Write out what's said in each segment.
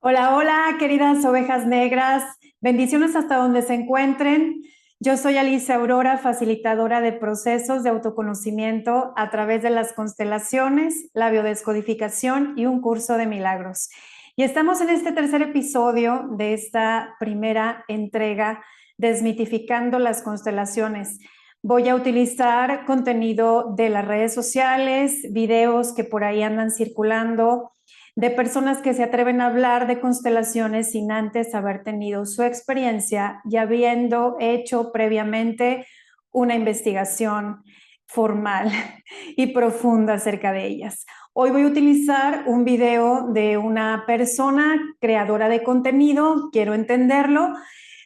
Hola, hola, queridas ovejas negras. Bendiciones hasta donde se encuentren. Yo soy Alicia Aurora, facilitadora de procesos de autoconocimiento a través de las constelaciones, la biodescodificación y un curso de milagros. Y estamos en este tercer episodio de esta primera entrega, Desmitificando las constelaciones. Voy a utilizar contenido de las redes sociales, videos que por ahí andan circulando, de personas que se atreven a hablar de constelaciones sin antes haber tenido su experiencia y habiendo hecho previamente una investigación formal y profunda acerca de ellas. Hoy voy a utilizar un video de una persona creadora de contenido, quiero entenderlo,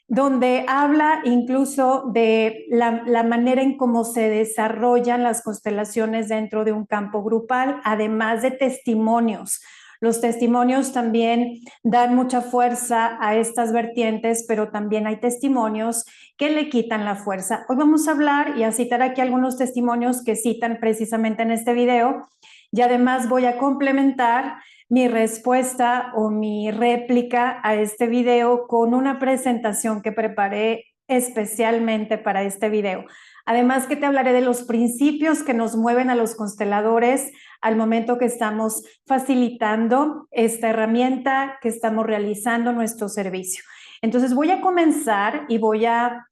donde habla incluso de la manera en cómo se desarrollan las constelaciones dentro de un campo grupal, además de testimonios. Los testimonios también dan mucha fuerza a estas vertientes, pero también hay testimonios que le quitan la fuerza. Hoy vamos a hablar y a citar aquí algunos testimonios que citan precisamente en este video, y además voy a complementar mi respuesta o mi réplica a este video con una presentación que preparé especialmente para este video. Además que te hablaré de los principios que nos mueven a los consteladores al momento que estamos facilitando esta herramienta, que estamos realizando nuestro servicio. Entonces voy a comenzar y voy a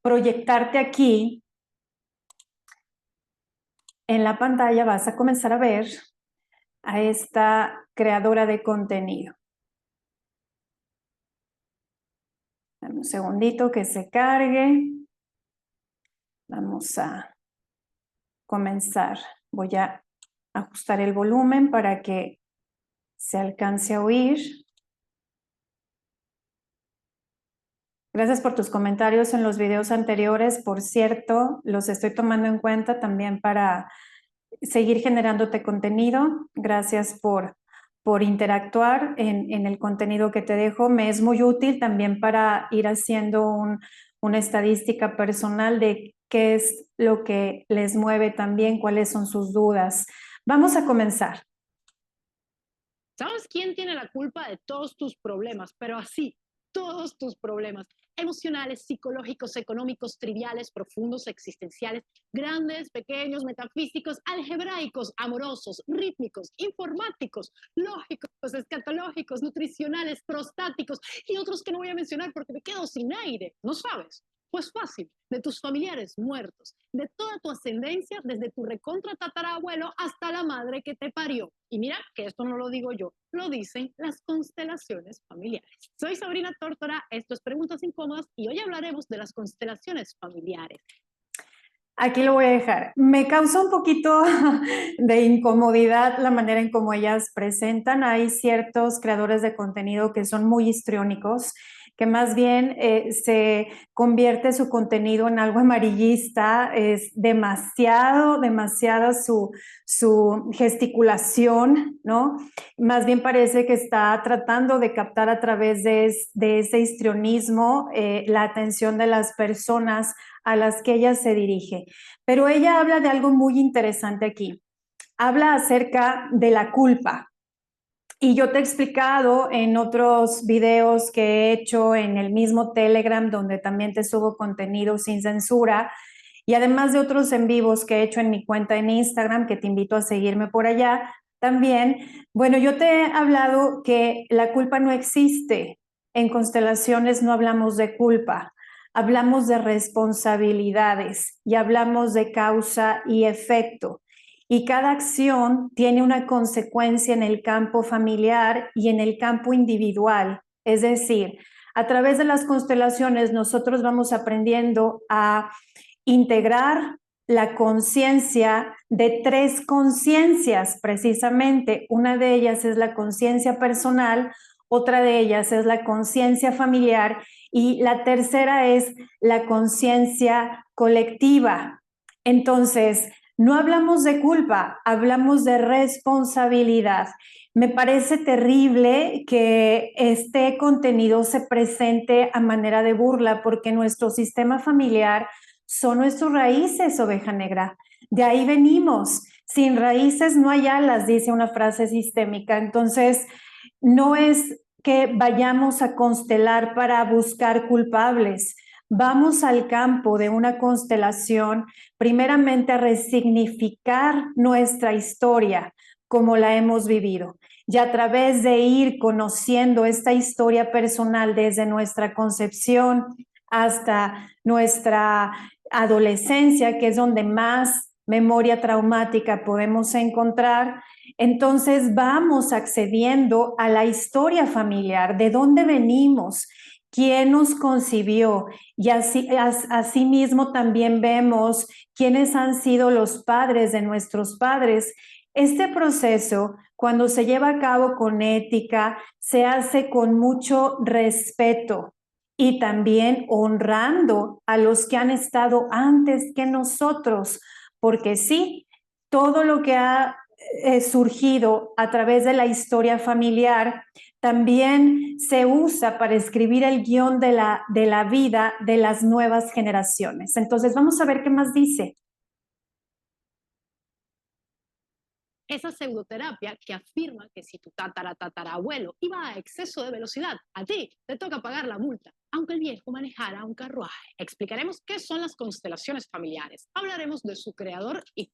proyectarte aquí en la pantalla. Vas a comenzar a ver a esta creadora de contenido. Dame un segundito que se cargue. Vamos a comenzar. Voy a ajustar el volumen para que se alcance a oír. Gracias por tus comentarios en los videos anteriores. Por cierto, los estoy tomando en cuenta también para seguir generándote contenido. Gracias por interactuar en el contenido que te dejo. Me es muy útil también para ir haciendo una estadística personal de qué es lo que les mueve también, cuáles son sus dudas. Vamos a comenzar. ¿Sabes quién tiene la culpa de todos tus problemas? Pero así, todos tus problemas emocionales, psicológicos, económicos, triviales, profundos, existenciales, grandes, pequeños, metafísicos, algebraicos, amorosos, rítmicos, informáticos, lógicos, escatológicos, nutricionales, prostáticos y otros que no voy a mencionar porque me quedo sin aire. ¿No sabes? Pues fácil, de tus familiares muertos, de toda tu ascendencia, desde tu recontra tatarabuelo hasta la madre que te parió. Y mira que esto no lo digo yo, lo dicen las constelaciones familiares. Soy Sabrina Tórtora, esto es Preguntas Incómodas y hoy hablaremos de las constelaciones familiares. Aquí lo voy a dejar. Me causa un poquito de incomodidad la manera en cómo ellas presentan. Hay ciertos creadores de contenido que son muy histriónicos, que más bien se convierte su contenido en algo amarillista. Es demasiada su gesticulación, ¿no? Más bien parece que está tratando de captar a través de ese histrionismo la atención de las personas a las que ella se dirige. Pero ella habla de algo muy interesante aquí. Habla acerca de la culpa. Y yo te he explicado en otros videos que he hecho en el mismo Telegram, donde también te subo contenido sin censura, y además de otros en vivos que he hecho en mi cuenta en Instagram, que te invito a seguirme por allá también. Bueno, yo te he hablado que la culpa no existe. En constelaciones no hablamos de culpa, hablamos de responsabilidades y hablamos de causa y efecto. Y cada acción tiene una consecuencia en el campo familiar y en el campo individual. Es decir, a través de las constelaciones nosotros vamos aprendiendo a integrar la conciencia de tres conciencias, precisamente. Una de ellas es la conciencia personal, otra de ellas es la conciencia familiar y la tercera es la conciencia colectiva. Entonces, no hablamos de culpa, hablamos de responsabilidad. Me parece terrible que este contenido se presente a manera de burla porque nuestro sistema familiar son nuestras raíces, oveja negra. De ahí venimos. Sin raíces no hay alas, dice una frase sistémica. Entonces, no es que vayamos a constelar para buscar culpables. Vamos al campo de una constelación, primeramente a resignificar nuestra historia como la hemos vivido. Y a través de ir conociendo esta historia personal desde nuestra concepción hasta nuestra adolescencia, que es donde más memoria traumática podemos encontrar, entonces vamos accediendo a la historia familiar, de dónde venimos, quién nos concibió, y así mismo también vemos quiénes han sido los padres de nuestros padres. Este proceso, cuando se lleva a cabo con ética, se hace con mucho respeto y también honrando a los que han estado antes que nosotros, porque sí, todo lo que ha surgido a través de la historia familiar también se usa para escribir el guión de la vida de las nuevas generaciones. Entonces, vamos a ver qué más dice. Esa pseudoterapia que afirma que si tu tatarabuelo iba a exceso de velocidad, a ti te toca pagar la multa, aunque el viejo manejara un carruaje. Explicaremos qué son las constelaciones familiares. Hablaremos de su creador y...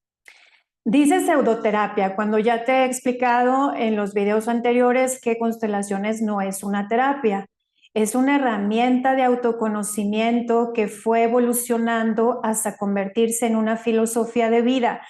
Dice pseudoterapia, cuando ya te he explicado en los videos anteriores que constelaciones no es una terapia. Es una herramienta de autoconocimiento que fue evolucionando hasta convertirse en una filosofía de vida.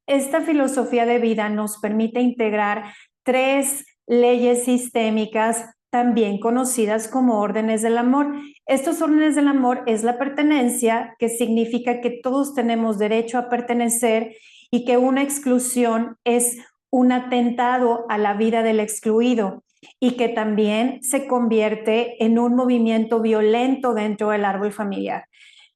Esta filosofía de vida nos permite integrar 3 leyes sistémicas, también conocidas como órdenes del amor. Estos órdenes del amor es la pertenencia, que significa que todos tenemos derecho a pertenecer, y que una exclusión es un atentado a la vida del excluido, y que también se convierte en un movimiento violento dentro del árbol familiar.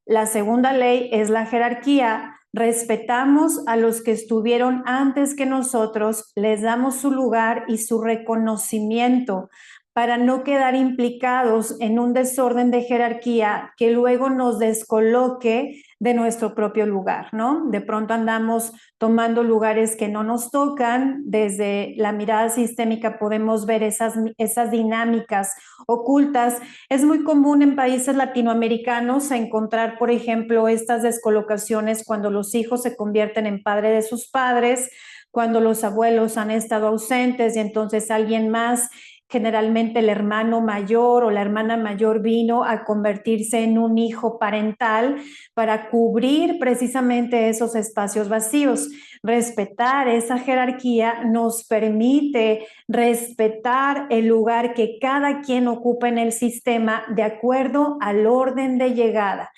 La segunda ley es la jerarquía. Respetamos a los que estuvieron antes que nosotros, les damos su lugar y su reconocimiento para no quedar implicados en un desorden de jerarquía que luego nos descoloque de nuestro propio lugar, ¿no? De pronto andamos tomando lugares que no nos tocan. Desde la mirada sistémica podemos ver esas dinámicas ocultas. Es muy común en países latinoamericanos encontrar, por ejemplo, estas descolocaciones cuando los hijos se convierten en padre de sus padres, cuando los abuelos han estado ausentes y entonces alguien más, generalmente el hermano mayor o la hermana mayor, vino a convertirse en un hijo parental para cubrir precisamente esos espacios vacíos. Respetar esa jerarquía nos permite respetar el lugar que cada quien ocupa en el sistema de acuerdo al orden de llegada.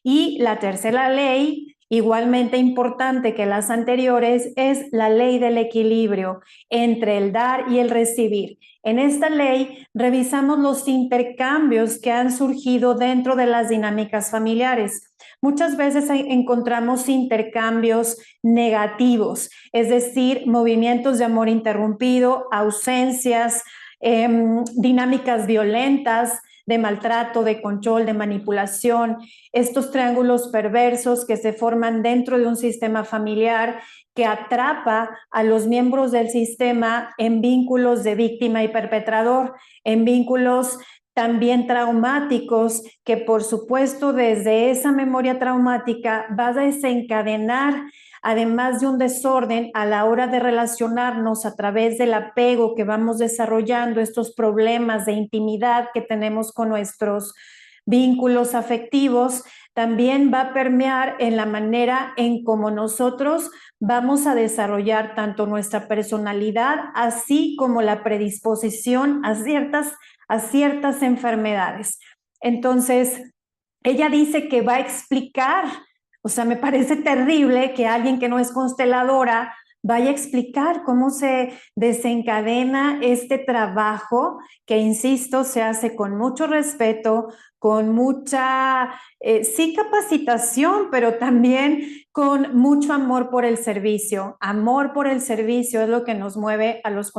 Y la tercera ley, igualmente importante que las anteriores, es la ley del equilibrio entre el dar y el recibir. En esta ley revisamos los intercambios que han surgido dentro de las dinámicas familiares. Muchas veces encontramos intercambios negativos, es decir, movimientos de amor interrumpido, ausencias, dinámicas violentas, de maltrato, de control, de manipulación, estos triángulos perversos que se forman dentro de un sistema familiar que atrapa a los miembros del sistema en vínculos de víctima y perpetrador, en vínculos también traumáticos, que por supuesto desde esa memoria traumática va a desencadenar, además de un desorden a la hora de relacionarnos a través del apego que vamos desarrollando, estos problemas de intimidad que tenemos con nuestros vínculos afectivos, también va a permear en la manera en cómo nosotros vamos a desarrollar tanto nuestra personalidad, así como la predisposición a ciertas enfermedades. Entonces, ella dice que va a explicar, o sea, me parece terrible que alguien que no es consteladora vaya a explicar cómo se desencadena este trabajo que, insisto, se hace con mucho respeto, con mucha, sí, capacitación, pero también con mucho amor por el servicio. Amor por el servicio es lo que nos mueve a los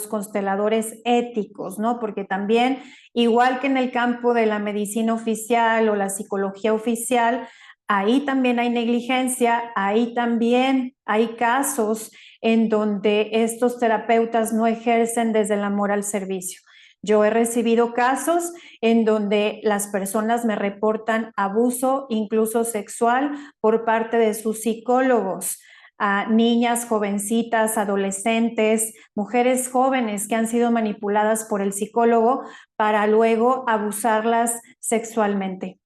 consteladores éticos, ¿no? Porque también, igual que en el campo de la medicina oficial o la psicología oficial, ahí también hay negligencia, ahí también hay casos en donde estos terapeutas no ejercen desde el amor al servicio. Yo he recibido casos en donde las personas me reportan abuso, incluso sexual, por parte de sus psicólogos. A niñas, jovencitas, adolescentes, mujeres jóvenes que han sido manipuladas por el psicólogo para luego abusarlas sexualmente.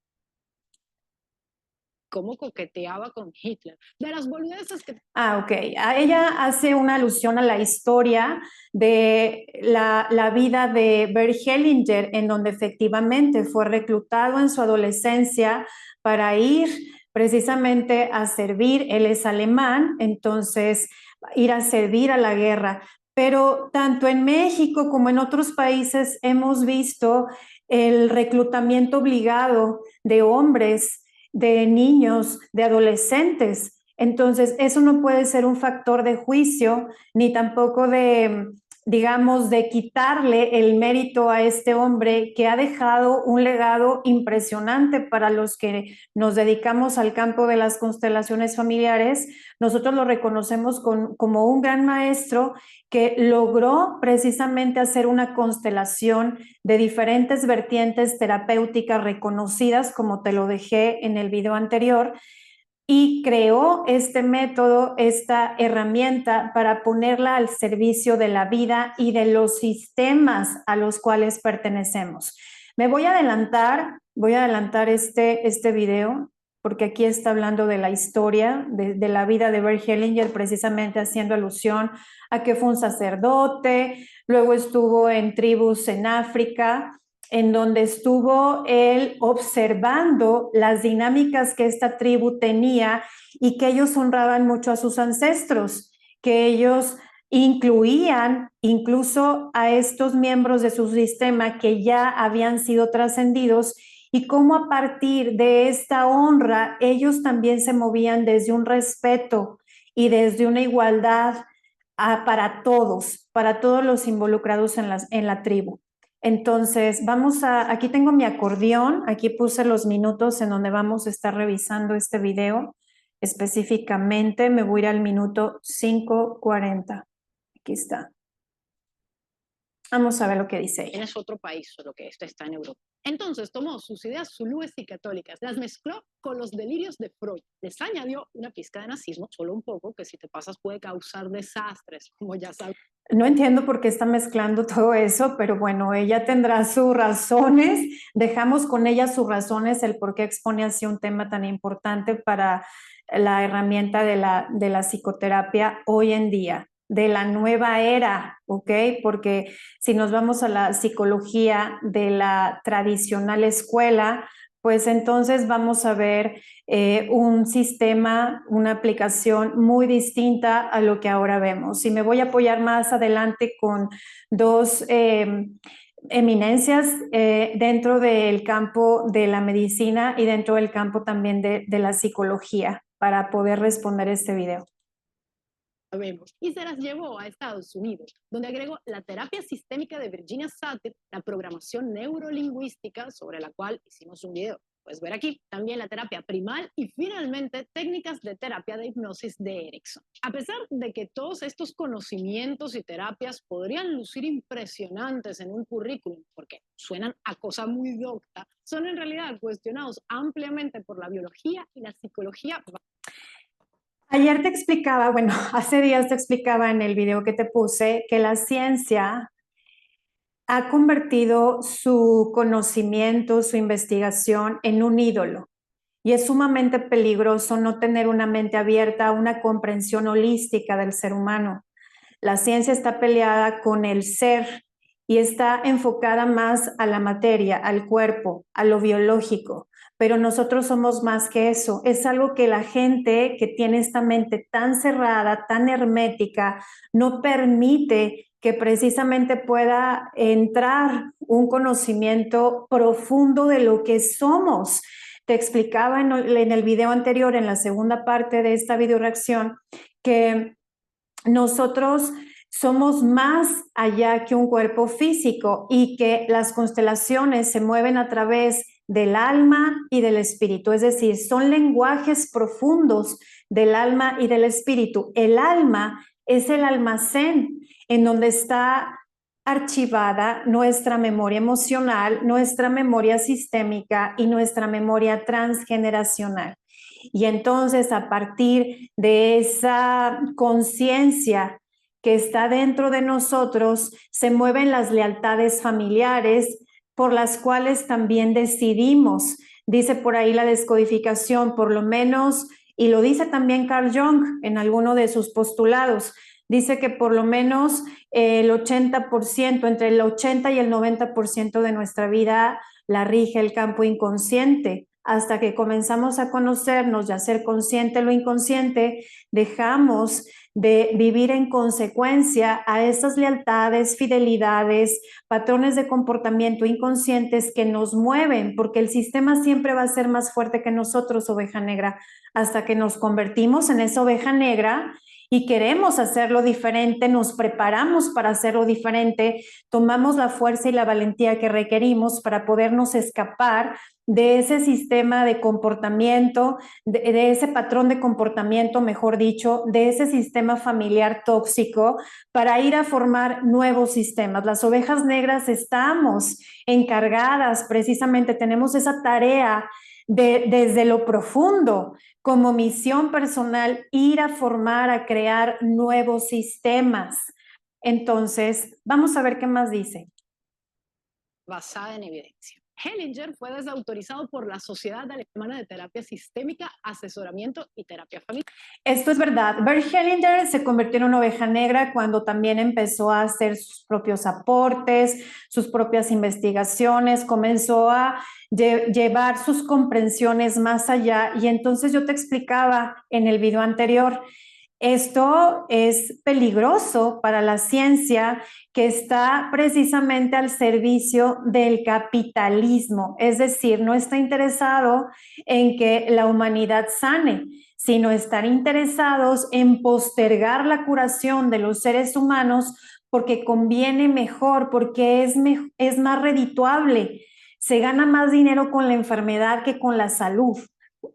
Cómo coqueteaba con Hitler, de las boludeces que... Ok. Ella hace una alusión a la historia de la vida de Bert Hellinger, en donde efectivamente fue reclutado en su adolescencia para ir precisamente a servir. Él es alemán, entonces ir a servir a la guerra. Pero tanto en México como en otros países hemos visto el reclutamiento obligado de hombres, de niños, de adolescentes. Entonces, eso no puede ser un factor de juicio, ni tampoco de, digamos, de quitarle el mérito a este hombre que ha dejado un legado impresionante para los que nos dedicamos al campo de las constelaciones familiares. Nosotros lo reconocemos como un gran maestro que logró precisamente hacer una constelación de diferentes vertientes terapéuticas reconocidas, como te lo dejé en el video anterior, y creó este método, esta herramienta para ponerla al servicio de la vida y de los sistemas a los cuales pertenecemos. Me voy a adelantar este video, porque aquí está hablando de la historia, de la vida de Bert Hellinger, precisamente haciendo alusión a que fue un sacerdote, luego estuvo en tribus en África, en donde estuvo él observando las dinámicas que esta tribu tenía y que ellos honraban mucho a sus ancestros, que ellos incluían incluso a estos miembros de su sistema que ya habían sido trascendidos, y cómo a partir de esta honra ellos también se movían desde un respeto y desde una igualdad para todos los involucrados en la tribu. Entonces, aquí tengo mi acordeón, aquí puse los minutos en donde vamos a estar revisando este video. Específicamente me voy a ir al minuto 5:40. Aquí está. Vamos a ver lo que dice ella. Es otro país, solo que este está en Europa. Entonces tomó sus ideas zulúes y católicas, las mezcló con los delirios de Freud, les añadió una pizca de nazismo, solo un poco, que si te pasas puede causar desastres, como ya sabes. No entiendo por qué está mezclando todo eso, pero bueno, ella tendrá sus razones. Dejamos con ella sus razones, el por qué expone así un tema tan importante para la herramienta de la psicoterapia hoy en día, de la nueva era, ¿ok? Porque si nos vamos a la psicología de la tradicional escuela, pues entonces vamos a ver un sistema, una aplicación muy distinta a lo que ahora vemos. Y me voy a apoyar más adelante con dos eminencias dentro del campo de la medicina y dentro del campo también de la psicología para poder responder este video. Sabemos, y se las llevó a Estados Unidos, donde agregó la terapia sistémica de Virginia Satir, la programación neurolingüística, sobre la cual hicimos un video. Puedes ver aquí también la terapia primal y finalmente técnicas de terapia de hipnosis de Erickson. A pesar de que todos estos conocimientos y terapias podrían lucir impresionantes en un currículum, porque suenan a cosa muy docta, son en realidad cuestionados ampliamente por la biología y la psicología. Ayer te explicaba, bueno, hace días te explicaba en el video que te puse que la ciencia ha convertido su conocimiento, su investigación en un ídolo. Y es sumamente peligroso no tener una mente abierta a una comprensión holística del ser humano. La ciencia está peleada con el ser y está enfocada más a la materia, al cuerpo, a lo biológico. Pero nosotros somos más que eso. Es algo que la gente que tiene esta mente tan cerrada, tan hermética, no permite que precisamente pueda entrar un conocimiento profundo de lo que somos. Te explicaba en el video anterior, en la segunda parte de esta video reacción, que nosotros somos más allá que un cuerpo físico y que las constelaciones se mueven a través del alma y del espíritu, es decir, son lenguajes profundos del alma y del espíritu. El alma es el almacén en donde está archivada nuestra memoria emocional, nuestra memoria sistémica y nuestra memoria transgeneracional. Y entonces, a partir de esa conciencia que está dentro de nosotros, se mueven las lealtades familiares por las cuales también decidimos, dice por ahí la descodificación, por lo menos, y lo dice también Carl Jung en alguno de sus postulados, dice que por lo menos el 80%, entre el 80 y el 90% de nuestra vida la rige el campo inconsciente. Hasta que comenzamos a conocernos y a ser consciente lo inconsciente, dejamos de vivir en consecuencia a esas lealtades, fidelidades, patrones de comportamiento inconscientes que nos mueven, porque el sistema siempre va a ser más fuerte que nosotros, oveja negra, hasta que nos convertimos en esa oveja negra y queremos hacerlo diferente, nos preparamos para hacerlo diferente, tomamos la fuerza y la valentía que requerimos para podernos escapar de ese sistema de comportamiento, de ese patrón de comportamiento, mejor dicho, de ese sistema familiar tóxico, para ir a formar nuevos sistemas. Las ovejas negras estamos encargadas, precisamente tenemos esa tarea desde lo profundo, como misión personal, ir a formar, a crear nuevos sistemas. Entonces, vamos a ver qué más dice. Basada en evidencia. Hellinger fue desautorizado por la Sociedad Alemana de Terapia Sistémica, Asesoramiento y Terapia Familiar. Esto es verdad. Bert Hellinger se convirtió en una oveja negra cuando también empezó a hacer sus propios aportes, sus propias investigaciones, comenzó a llevar sus comprensiones más allá. Y entonces yo te explicaba en el video anterior, esto es peligroso para la ciencia que está precisamente al servicio del capitalismo, es decir, no está interesado en que la humanidad sane, sino estar interesados en postergar la curación de los seres humanos porque conviene mejor, porque es más redituable, se gana más dinero con la enfermedad que con la salud.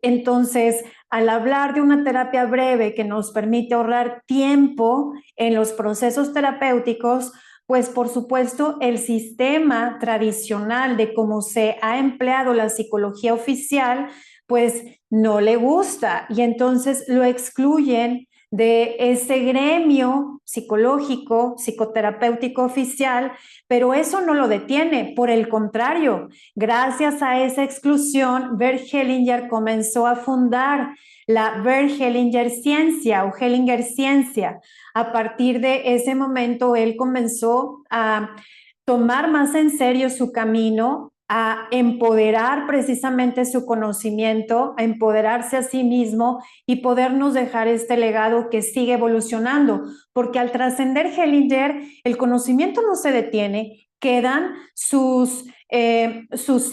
Entonces, al hablar de una terapia breve que nos permite ahorrar tiempo en los procesos terapéuticos, pues por supuesto el sistema tradicional de cómo se ha empleado la psicología oficial, pues no le gusta y entonces lo excluyen de ese gremio psicológico, psicoterapéutico oficial, pero eso no lo detiene, por el contrario, gracias a esa exclusión, Bert Hellinger comenzó a fundar la Bert Hellinger Ciencia o Hellinger Ciencia. A partir de ese momento, él comenzó a tomar más en serio su camino, a empoderar precisamente su conocimiento, a empoderarse a sí mismo y podernos dejar este legado que sigue evolucionando, porque al trascender Hellinger, el conocimiento no se detiene, quedan sus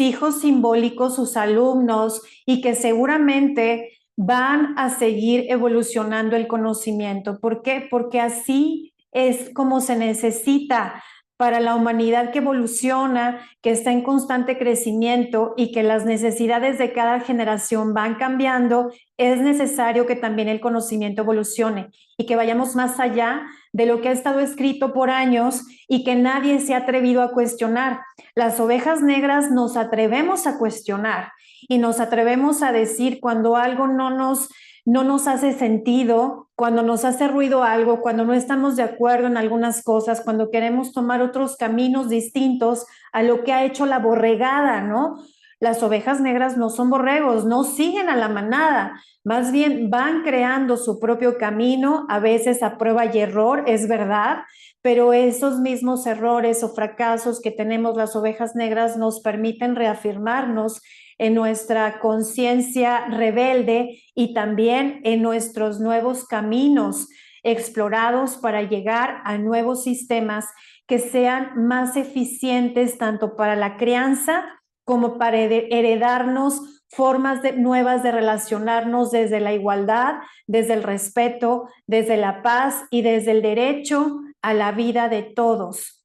hijos simbólicos, sus alumnos, y que seguramente van a seguir evolucionando el conocimiento. ¿Por qué? Porque así es como se necesita para la humanidad que evoluciona, que está en constante crecimiento y que las necesidades de cada generación van cambiando. Es necesario que también el conocimiento evolucione y que vayamos más allá de lo que ha estado escrito por años y que nadie se ha atrevido a cuestionar. Las ovejas negras nos atrevemos a cuestionar y nos atrevemos a decir cuando algo no nos hace sentido, cuando nos hace ruido algo, cuando no estamos de acuerdo en algunas cosas, cuando queremos tomar otros caminos distintos a lo que ha hecho la borregada, ¿no? Las ovejas negras no son borregos, no siguen a la manada, más bien van creando su propio camino, a veces a prueba y error, es verdad, pero esos mismos errores o fracasos que tenemos las ovejas negras nos permiten reafirmarnos en nuestra conciencia rebelde y también en nuestros nuevos caminos explorados para llegar a nuevos sistemas que sean más eficientes tanto para la crianza como para heredarnos formas nuevas de relacionarnos desde la igualdad, desde el respeto, desde la paz y desde el derecho a la vida de todos.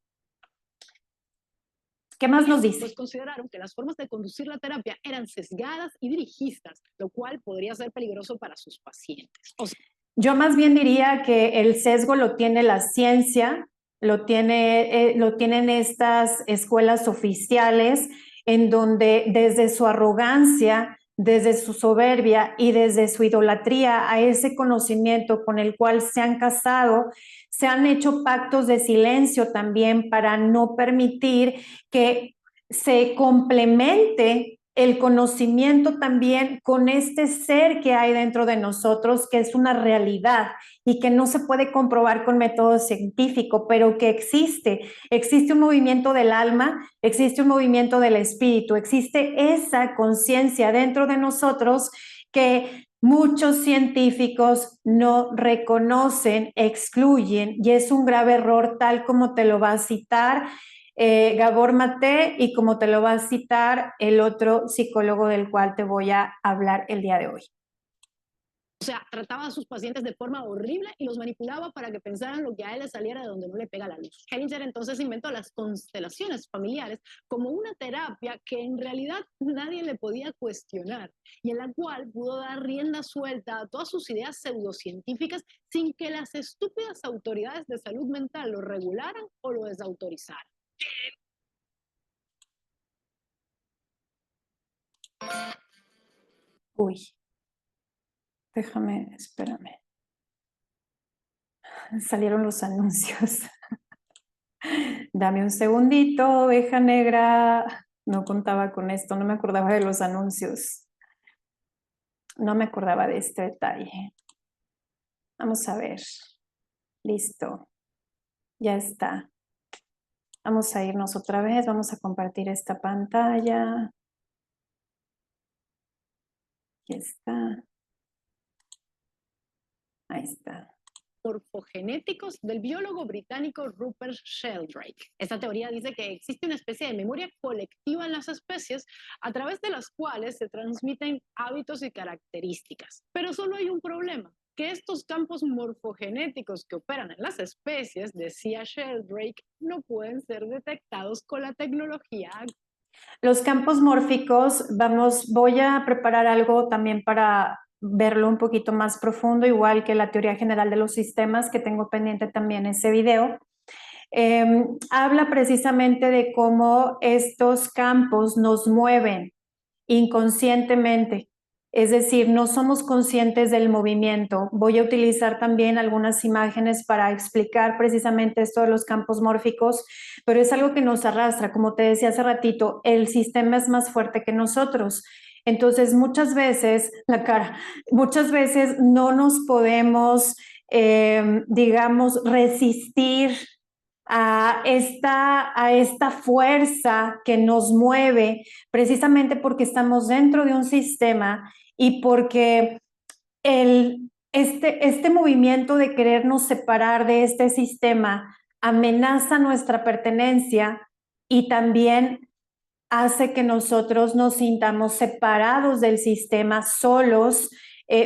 ¿Qué más nos dice? Pues consideraron que las formas de conducir la terapia eran sesgadas y dirigistas, lo cual podría ser peligroso para sus pacientes. Yo más bien diría que el sesgo lo tiene la ciencia lo tienen estas escuelas oficiales en donde desde su arrogancia, desde su soberbia y desde su idolatría a ese conocimiento con el cual se han casado, se han hecho pactos de silencio también para no permitir que se complemente el conocimiento también con este ser que hay dentro de nosotros, que es una realidad y que no se puede comprobar con método científico, pero que existe. Existe un movimiento del alma, existe un movimiento del espíritu, existe esa conciencia dentro de nosotros que muchos científicos no reconocen, excluyen, y es un grave error tal como te lo va a citar Gabor Maté y como te lo va a citar el otro psicólogo del cual te voy a hablar el día de hoy. O sea, trataba a sus pacientes de forma horrible y los manipulaba para que pensaran lo que a él le saliera de donde no le pega la luz. Hellinger entonces inventó las constelaciones familiares como una terapia que en realidad nadie le podía cuestionar y en la cual pudo dar rienda suelta a todas sus ideas pseudocientíficas sin que las estúpidas autoridades de salud mental lo regularan o lo desautorizaran. Uy, déjame, espérame. Salieron los anuncios. Dame un segundito, oveja negra. No contaba con esto, no me acordaba de los anuncios. No me acordaba de este detalle. Vamos a ver. Listo. Ya está. Vamos a irnos otra vez. Vamos a compartir esta pantalla. Aquí está. Ahí está. Morfogenéticos del biólogo británico Rupert Sheldrake. Esta teoría dice que existe una especie de memoria colectiva en las especies a través de las cuales se transmiten hábitos y características. Pero solo hay un problema, que estos campos morfogenéticos que operan en las especies, decía Sheldrake, no pueden ser detectados con la tecnología. Los campos mórficos, voy a preparar algo también para verlo un poquito más profundo, igual que la teoría general de los sistemas, que tengo pendiente también ese video. Habla precisamente de cómo estos campos nos mueven inconscientemente, es decir, no somos conscientes del movimiento. Voy a utilizar también algunas imágenes para explicar precisamente esto de los campos mórficos, pero es algo que nos arrastra. Como te decía hace ratito, el sistema es más fuerte que nosotros. Entonces, muchas veces no nos podemos, digamos, resistir a esta fuerza que nos mueve, precisamente porque estamos dentro de un sistema y porque este movimiento de querernos separar de este sistema amenaza nuestra pertenencia y también hace que nosotros nos sintamos separados del sistema, solos,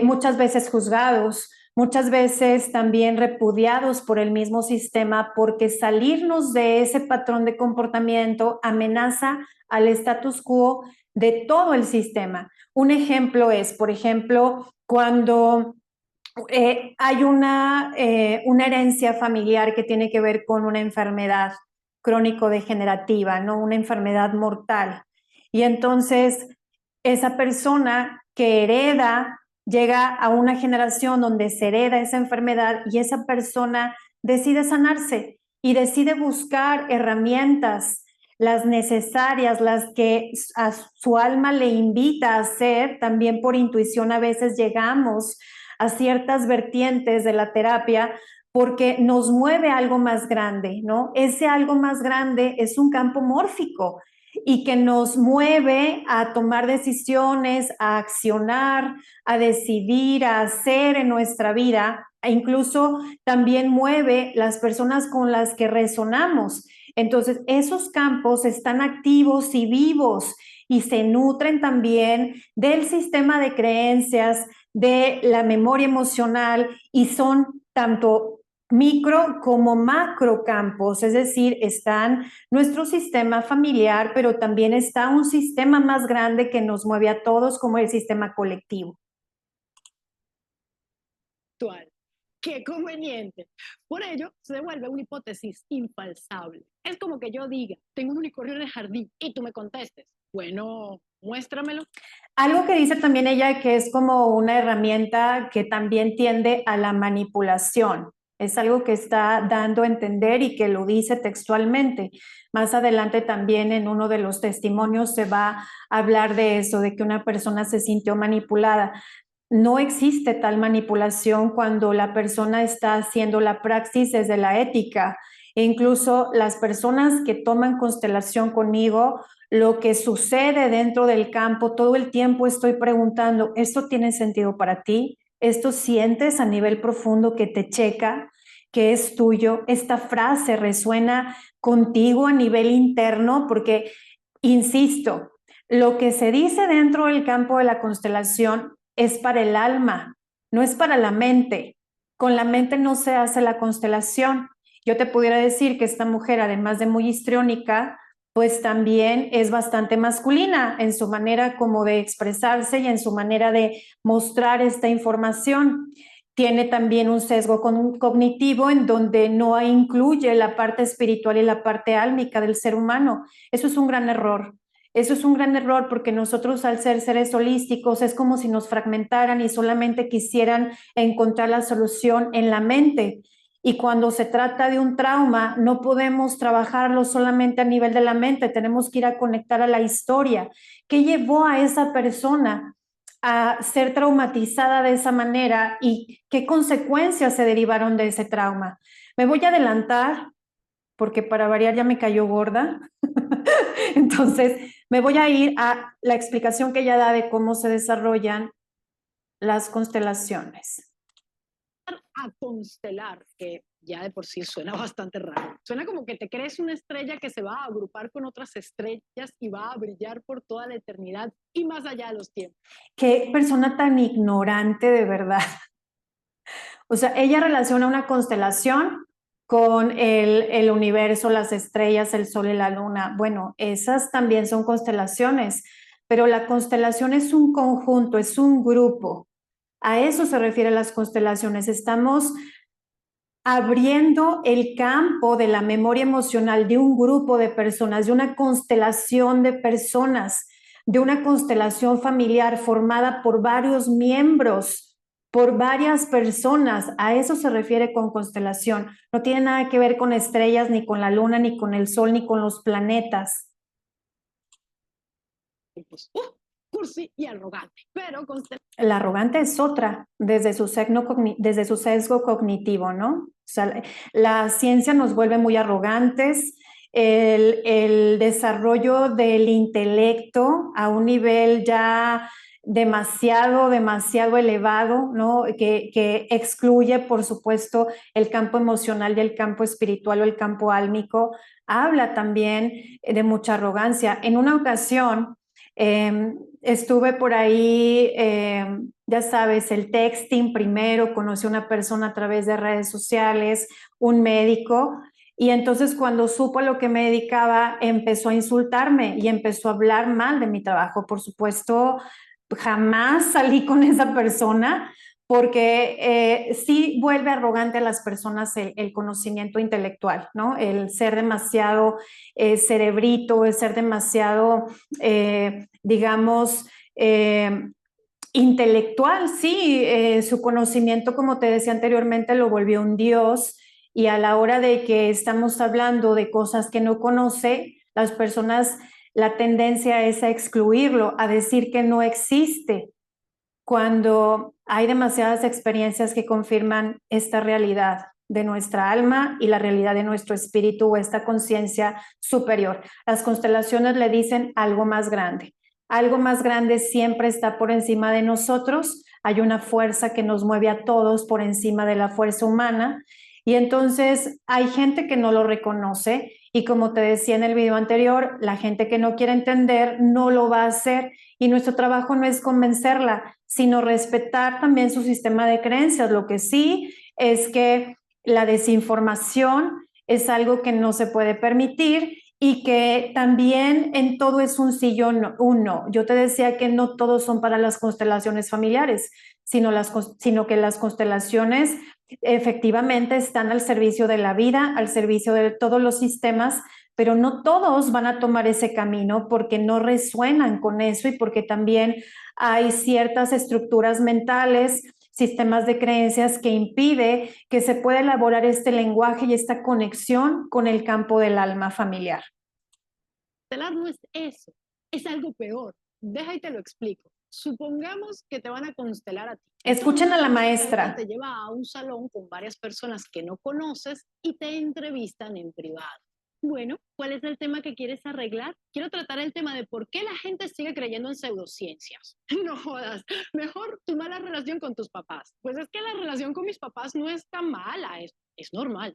muchas veces juzgados, muchas veces también repudiados por el mismo sistema, porque salirnos de ese patrón de comportamiento amenaza al status quo de todo el sistema. Un ejemplo es, por ejemplo, cuando hay una herencia familiar que tiene que ver con una enfermedad crónico-degenerativa, ¿no? Una enfermedad mortal. Y entonces esa persona que hereda llega a una generación donde se hereda esa enfermedad y esa persona decide sanarse y decide buscar herramientas, las necesarias, las que a su alma le invita a hacer. También por intuición a veces llegamos a ciertas vertientes de la terapia porque nos mueve algo más grande, ¿no? Ese algo más grande es un campo mórfico y que nos mueve a tomar decisiones, a accionar, a decidir, a hacer en nuestra vida, e incluso también mueve las personas con las que resonamos. Entonces, esos campos están activos y vivos y se nutren también del sistema de creencias, de la memoria emocional, y son tanto micro como macro campos, es decir, están nuestro sistema familiar, pero también está un sistema más grande que nos mueve a todos como el sistema colectivo. Qué conveniente. Por ello, se vuelve una hipótesis infalsable. Es como que yo diga, tengo un unicornio en el jardín y tú me contestes, bueno, muéstramelo. Algo que dice también ella que es como una herramienta que también tiende a la manipulación. Es algo que está dando a entender y que lo dice textualmente. Más adelante también en uno de los testimonios se va a hablar de eso, de que una persona se sintió manipulada. No existe tal manipulación cuando la persona está haciendo la praxis desde la ética. E incluso las personas que toman constelación conmigo, lo que sucede dentro del campo, todo el tiempo estoy preguntando, ¿esto tiene sentido para ti? ¿Esto sientes a nivel profundo que te checa, que es tuyo? ¿Esta frase resuena contigo a nivel interno? Porque, insisto, lo que se dice dentro del campo de la constelación es para el alma, no es para la mente. Con la mente no se hace la constelación. Yo te pudiera decir que esta mujer, además de muy histriónica, pues también es bastante masculina en su manera como de expresarse y en su manera de mostrar esta información. Tiene también un sesgo cognitivo en donde no incluye la parte espiritual y la parte álmica del ser humano. Eso es un gran error. Eso es un gran error porque nosotros al ser seres holísticos es como si nos fragmentaran y solamente quisieran encontrar la solución en la mente. Y cuando se trata de un trauma, no podemos trabajarlo solamente a nivel de la mente, tenemos que ir a conectar a la historia. ¿Qué llevó a esa persona a ser traumatizada de esa manera y qué consecuencias se derivaron de ese trauma? Me voy a adelantar porque para variar ya me cayó gorda. Entonces, me voy a ir a la explicación que ella da de cómo se desarrollan las constelaciones. A constelar, que ya de por sí suena bastante raro. Suena como que te crees una estrella que se va a agrupar con otras estrellas y va a brillar por toda la eternidad y más allá de los tiempos. Qué persona tan ignorante de verdad. O sea, ella relaciona una constelación con el universo, las estrellas, el sol y la luna. Bueno, esas también son constelaciones, pero la constelación es un conjunto, es un grupo. A eso se refieren las constelaciones. Estamos abriendo el campo de la memoria emocional de un grupo de personas, de una constelación de personas, de una constelación familiar formada por varios miembros, por varias personas. A eso se refiere con constelación. No tiene nada que ver con estrellas, ni con la luna, ni con el sol, ni con los planetas. Y pues, cursi y arrogante, pero El arrogante es otra, desde su sesgo cognitivo, ¿no? O sea, la ciencia nos vuelve muy arrogantes, el desarrollo del intelecto a un nivel ya demasiado elevado, ¿no? Que excluye, por supuesto, el campo emocional y el campo espiritual o el campo álmico, habla también de mucha arrogancia. En una ocasión, estuve por ahí, ya sabes, el texting primero, conocí a una persona a través de redes sociales, un médico, y entonces cuando supo a lo que me dedicaba, empezó a insultarme y empezó a hablar mal de mi trabajo. Por supuesto, jamás salí con esa persona porque sí vuelve arrogante a las personas el conocimiento intelectual, ¿no? El ser demasiado cerebrito, el ser demasiado, digamos, intelectual, sí, su conocimiento, como te decía anteriormente, lo volvió un dios y a la hora de que estamos hablando de cosas que no conoce, las personas, la tendencia es a excluirlo, a decir que no existe, cuando hay demasiadas experiencias que confirman esta realidad de nuestra alma y la realidad de nuestro espíritu o esta conciencia superior. Las constelaciones le dicen algo más grande. Algo más grande siempre está por encima de nosotros. Hay una fuerza que nos mueve a todos por encima de la fuerza humana. Y entonces hay gente que no lo reconoce y como te decía en el video anterior, la gente que no quiere entender no lo va a hacer y nuestro trabajo no es convencerla, sino respetar también su sistema de creencias. Lo que sí es que la desinformación es algo que no se puede permitir y que también en todo es un sí y un no. Yo te decía que no todos son para las constelaciones familiares, sino que las constelaciones efectivamente están al servicio de la vida, al servicio de todos los sistemas, pero no todos van a tomar ese camino porque no resuenan con eso y porque también hay ciertas estructuras mentales, sistemas de creencias que impide que se pueda elaborar este lenguaje y esta conexión con el campo del alma familiar. Constelar no es eso, es algo peor. Deja y te lo explico. Supongamos que te van a constelar a ti. Escuchen a la maestra. Te lleva a un salón con varias personas que no conoces y te entrevistan en privado. Bueno, ¿cuál es el tema que quieres arreglar? Quiero tratar el tema de por qué la gente sigue creyendo en pseudociencias. No jodas, mejor tu mala relación con tus papás. Pues es que la relación con mis papás no es tan mala, es normal.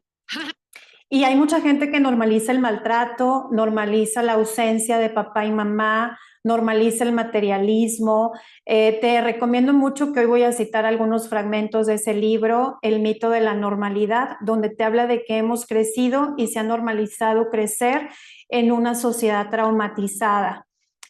Y hay mucha gente que normaliza el maltrato, normaliza la ausencia de papá y mamá, normaliza el materialismo. Te recomiendo mucho que hoy voy a citar algunos fragmentos de ese libro, El mito de la normalidad, donde te habla de que hemos crecido y se ha normalizado crecer en una sociedad traumatizada.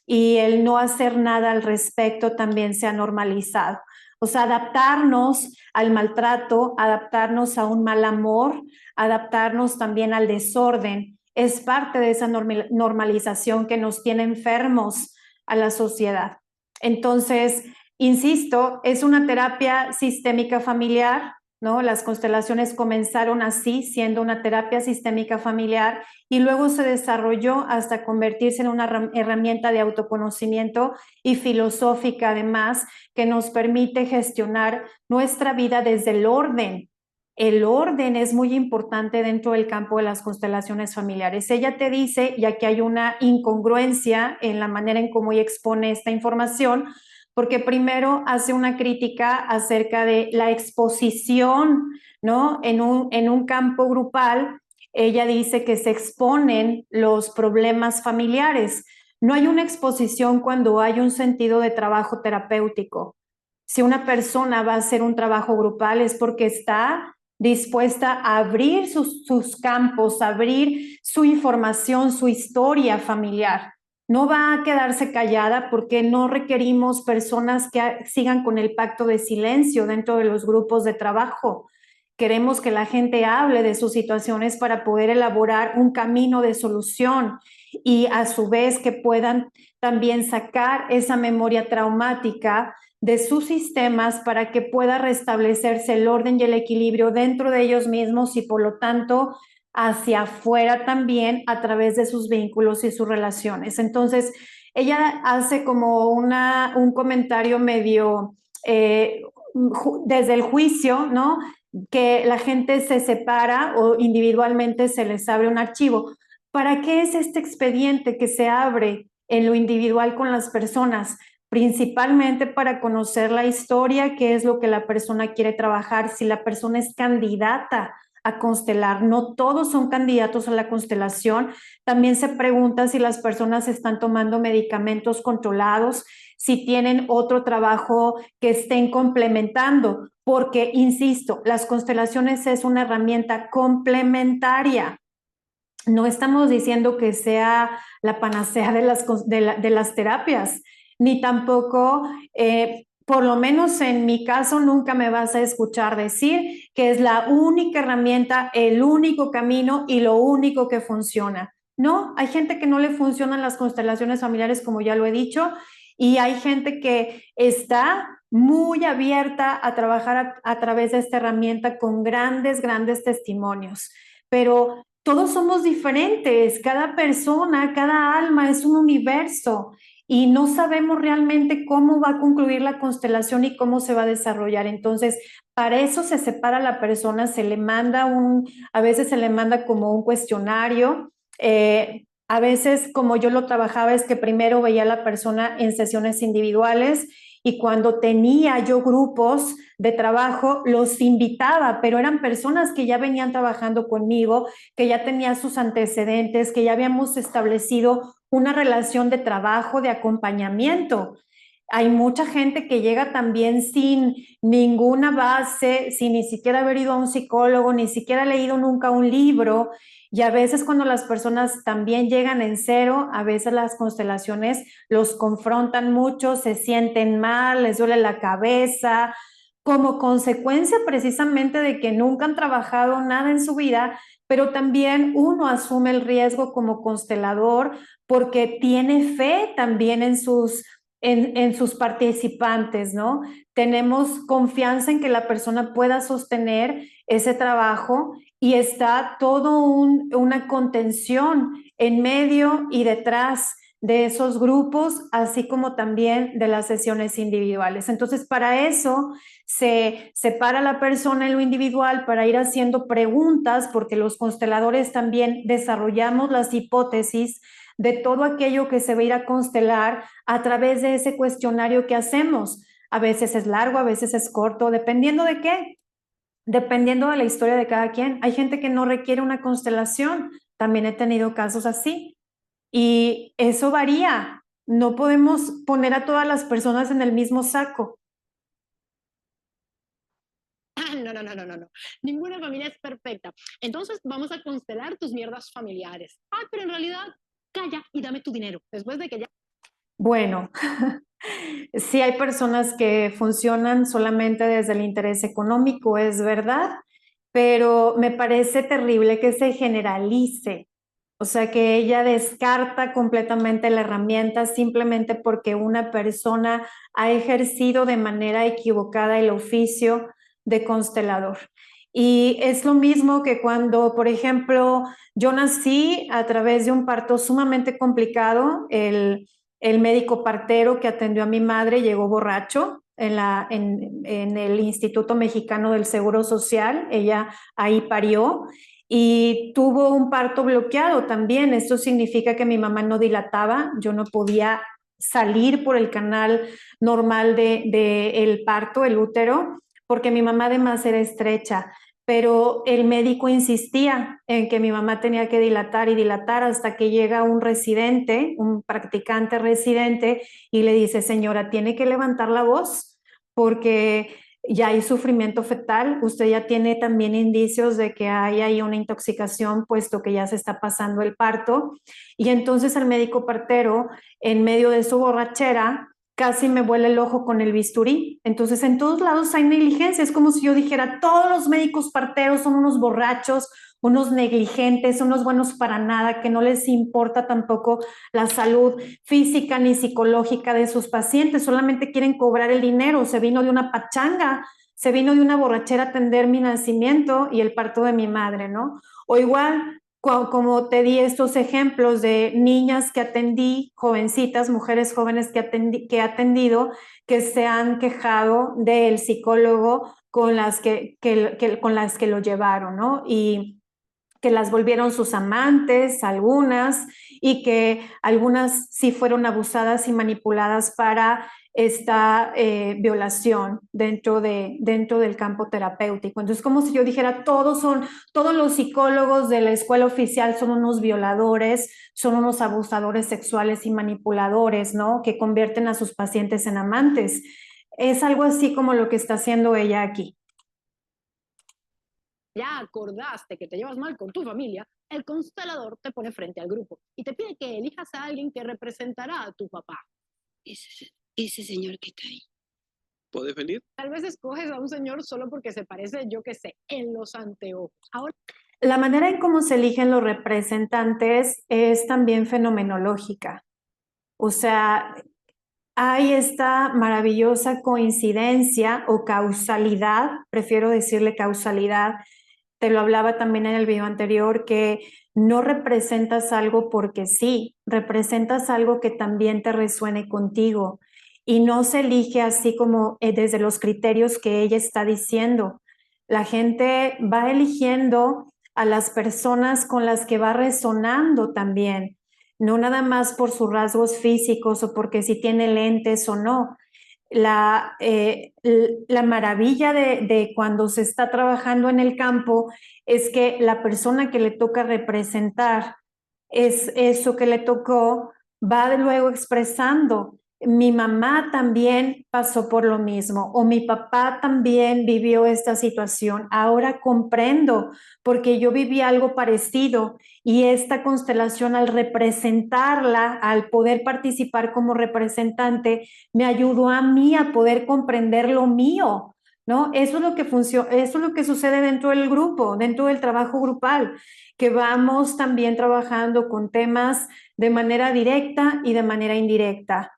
Y el no hacer nada al respecto también se ha normalizado. O sea, adaptarnos al maltrato, adaptarnos a un mal amor, adaptarnos también al desorden, es parte de esa normalización que nos tiene enfermos a la sociedad. Entonces, insisto, es una terapia sistémica familiar, ¿no? Las constelaciones comenzaron así, siendo una terapia sistémica familiar, y luego se desarrolló hasta convertirse en una herramienta de autoconocimiento y filosófica, además, que nos permite gestionar nuestra vida desde el orden. El orden es muy importante dentro del campo de las constelaciones familiares. Ella te dice, ya que hay una incongruencia en la manera en cómo ella expone esta información, porque primero hace una crítica acerca de la exposición, ¿no? En un campo grupal, ella dice que se exponen los problemas familiares. No hay una exposición cuando hay un sentido de trabajo terapéutico. Si una persona va a hacer un trabajo grupal es porque está dispuesta a abrir sus campos, a abrir su información, su historia familiar. No va a quedarse callada porque no requerimos personas que sigan con el pacto de silencio dentro de los grupos de trabajo. Queremos que la gente hable de sus situaciones para poder elaborar un camino de solución y a su vez que puedan también sacar esa memoria traumática de sus sistemas para que pueda restablecerse el orden y el equilibrio dentro de ellos mismos y por lo tanto hacia afuera también a través de sus vínculos y sus relaciones. Entonces, ella hace como un comentario medio desde el juicio, ¿no? Que la gente se separa o individualmente se les abre un archivo. ¿Para qué es este expediente que se abre en lo individual con las personas? Principalmente para conocer la historia, qué es lo que la persona quiere trabajar, si la persona es candidata a constelar. No todos son candidatos a la constelación. También se pregunta si las personas están tomando medicamentos controlados, si tienen otro trabajo que estén complementando, porque, insisto, las constelaciones es una herramienta complementaria. No estamos diciendo que sea la panacea de las terapias, ni tampoco, por lo menos en mi caso, nunca me vas a escuchar decir que es la única herramienta, el único camino y lo único que funciona. No, hay gente que no le funcionan las constelaciones familiares, como ya lo he dicho, y hay gente que está muy abierta a trabajar a través de esta herramienta con grandes, grandes testimonios. Pero todos somos diferentes, cada persona, cada alma es un universo y no sabemos realmente cómo va a concluir la constelación y cómo se va a desarrollar. Entonces, para eso se separa la persona, se le manda a veces se le manda como un cuestionario. A veces, como yo lo trabajaba, es que primero veía a la persona en sesiones individuales y cuando tenía yo grupos de trabajo, los invitaba, pero eran personas que ya venían trabajando conmigo, que ya tenían sus antecedentes, que ya habíamos establecido una relación de trabajo, de acompañamiento. Hay mucha gente que llega también sin ninguna base, sin ni siquiera haber ido a un psicólogo, ni siquiera leído nunca un libro. Y a veces cuando las personas también llegan en cero, a veces las constelaciones los confrontan mucho, se sienten mal, les duele la cabeza, como consecuencia precisamente de que nunca han trabajado nada en su vida, pero también uno asume el riesgo como constelador porque tiene fe también en sus participantes, ¿no? Tenemos confianza en que la persona pueda sostener ese trabajo y está todo una contención en medio y detrás de esos grupos, así como también de las sesiones individuales. Entonces, para eso se separa a la persona en lo individual para ir haciendo preguntas, porque los consteladores también desarrollamos las hipótesis de todo aquello que se va a ir a constelar a través de ese cuestionario que hacemos. A veces es largo, a veces es corto, dependiendo de qué, dependiendo de la historia de cada quien. Hay gente que no requiere una constelación, también he tenido casos así. Y eso varía. No podemos poner a todas las personas en el mismo saco. No, no, no, no, no, no. Ninguna familia es perfecta. Entonces vamos a constelar tus mierdas familiares. Ay, pero en realidad, calla y dame tu dinero. Después de que ya... Bueno, sí hay personas que funcionan solamente desde el interés económico, es verdad, pero me parece terrible que se generalice. O sea, que ella descarta completamente la herramienta simplemente porque una persona ha ejercido de manera equivocada el oficio de constelador. Y es lo mismo que cuando, por ejemplo, yo nací a través de un parto sumamente complicado. El médico partero que atendió a mi madre llegó borracho en el Instituto Mexicano del Seguro Social. Ella ahí parió y tuvo un parto bloqueado también. Esto significa que mi mamá no dilataba, yo no podía salir por el canal normal el parto, el útero, porque mi mamá además era estrecha. Pero el médico insistía en que mi mamá tenía que dilatar y dilatar hasta que llega un residente, un practicante residente, y le dice, señora, tiene que levantar la voz porque ya hay sufrimiento fetal, usted ya tiene también indicios de que hay ahí una intoxicación, puesto que ya se está pasando el parto. Y entonces el médico partero, en medio de su borrachera, casi me vuela el ojo con el bisturí. Entonces en todos lados hay negligencia, es como si yo dijera, todos los médicos parteros son unos borrachos, unos negligentes, unos buenos para nada, que no les importa tampoco la salud física ni psicológica de sus pacientes, solamente quieren cobrar el dinero. Se vino de una pachanga, se vino de una borrachera a atender mi nacimiento y el parto de mi madre, ¿no? O igual, como te di estos ejemplos de niñas que atendí, jovencitas, mujeres jóvenes que he atendido, que se han quejado del psicólogo con las con las que lo llevaron, ¿no? Y que las volvieron sus amantes, algunas, y que algunas sí fueron abusadas y manipuladas para esta violación dentro del campo terapéutico. Entonces, como si yo dijera, todos los psicólogos de la escuela oficial son unos violadores, son unos abusadores sexuales y manipuladores, ¿no? Que convierten a sus pacientes en amantes. Es algo así como lo que está haciendo ella aquí. Ya acordaste que te llevas mal con tu familia, el constelador te pone frente al grupo y te pide que elijas a alguien que representará a tu papá. Ese señor que está ahí. ¿Puedes venir? Tal vez escoges a un señor solo porque se parece, yo qué sé, en los anteojos. Ahora, la manera en cómo se eligen los representantes es también fenomenológica. O sea, hay esta maravillosa coincidencia o causalidad, prefiero decirle causalidad, te lo hablaba también en el video anterior, que no representas algo porque sí, representas algo que también te resuene contigo y no se elige así como desde los criterios que ella está diciendo. La gente va eligiendo a las personas con las que va resonando también, no nada más por sus rasgos físicos o porque si tiene lentes o no. La maravilla de cuando se está trabajando en el campo es que la persona que le toca representar es eso que le tocó, va luego expresando. Mi mamá también pasó por lo mismo o mi papá también vivió esta situación. Ahora comprendo porque yo viví algo parecido y esta constelación al representarla, al poder participar como representante, me ayudó a mí a poder comprender lo mío, ¿no? Eso es lo que funciona, eso es lo que sucede dentro del grupo, dentro del trabajo grupal, que vamos también trabajando con temas de manera directa y de manera indirecta.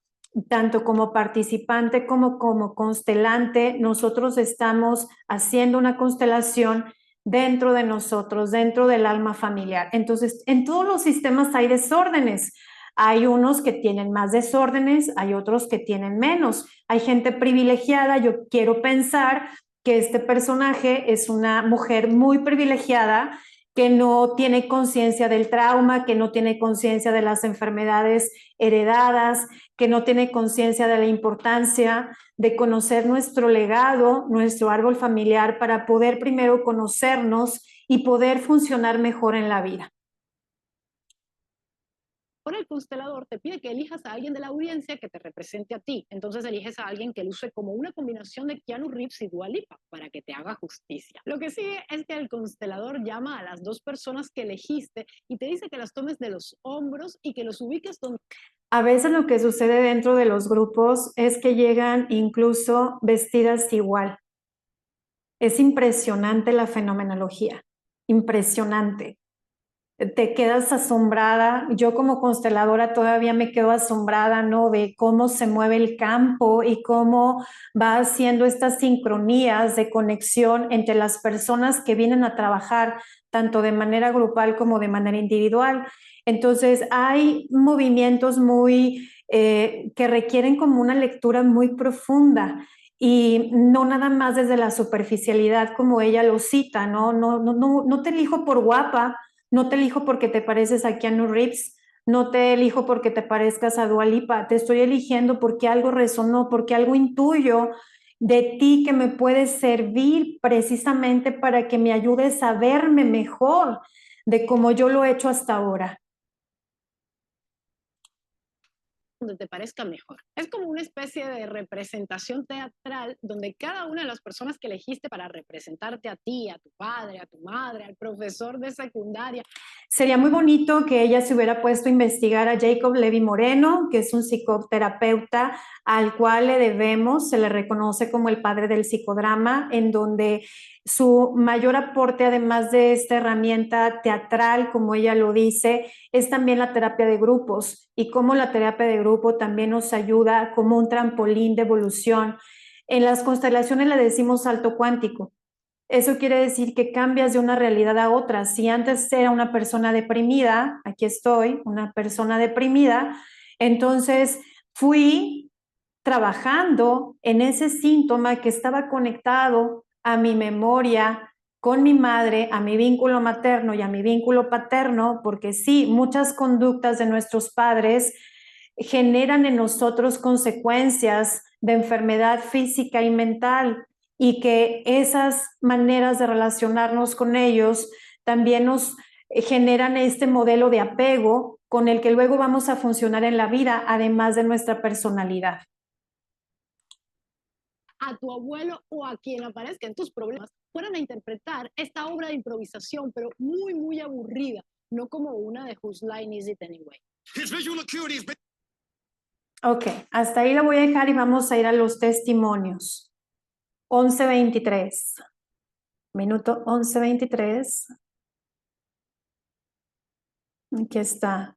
Tanto como participante como constelante, nosotros estamos haciendo una constelación dentro de nosotros, dentro del alma familiar. Entonces, en todos los sistemas hay desórdenes. Hay unos que tienen más desórdenes, hay otros que tienen menos. Hay gente privilegiada. Yo quiero pensar que este personaje es una mujer muy privilegiada que no tiene conciencia del trauma, que no tiene conciencia de las enfermedades heredadas, que no tiene conciencia de la importancia de conocer nuestro legado, nuestro árbol familiar, para poder primero conocernos y poder funcionar mejor en la vida. Ahora el constelador te pide que elijas a alguien de la audiencia que te represente a ti. Entonces eliges a alguien que luce como una combinación de Keanu Reeves y Dua Lipa para que te haga justicia. Lo que sigue es que el constelador llama a las dos personas que elegiste y te dice que las tomes de los hombros y que los ubiques donde... A veces lo que sucede dentro de los grupos es que llegan incluso vestidas igual. Es impresionante la fenomenología, impresionante. Te quedas asombrada. Yo como consteladora todavía me quedo asombrada, ¿no? De cómo se mueve el campo y cómo va haciendo estas sincronías de conexión entre las personas que vienen a trabajar, tanto de manera grupal como de manera individual. Entonces, hay movimientos muy que requieren como una lectura muy profunda y no nada más desde la superficialidad como ella lo cita, ¿no? No te elijo por guapa, no te elijo porque te pareces a Keanu Reeves, no te elijo porque te parezcas a Dua Lipa, te estoy eligiendo porque algo resonó, porque algo intuyo de ti que me puede servir precisamente para que me ayudes a verme mejor de como yo lo he hecho hasta ahora. donde te parezca mejor. Es como una especie de representación teatral donde cada una de las personas que elegiste para representarte a ti, a tu padre, a tu madre, al profesor de secundaria. Sería muy bonito que ella se hubiera puesto a investigar a Jacob Levi Moreno, que es un psicoterapeuta al cual le debemos, se le reconoce como el padre del psicodrama, en donde su mayor aporte, además de esta herramienta teatral, como ella lo dice, es también la terapia de grupos, y cómo la terapia de grupo también nos ayuda como un trampolín de evolución. En las constelaciones le decimos salto cuántico. Eso quiere decir que cambias de una realidad a otra. Si antes era una persona deprimida, aquí estoy, una persona deprimida, entonces fui trabajando en ese síntoma que estaba conectado a mi memoria con mi madre, a mi vínculo materno y a mi vínculo paterno, porque sí, muchas conductas de nuestros padres generan en nosotros consecuencias de enfermedad física y mental, y que esas maneras de relacionarnos con ellos también nos generan este modelo de apego con el que luego vamos a funcionar en la vida, además de nuestra personalidad. A tu abuelo o a quien aparezca en tus problemas fueran a interpretar esta obra de improvisación, pero muy, muy aburrida, no como una de Whose Line Is It Anyway. Ok, hasta ahí lo voy a dejar y vamos a ir a los testimonios. 11:23. Minuto 11:23. Aquí está.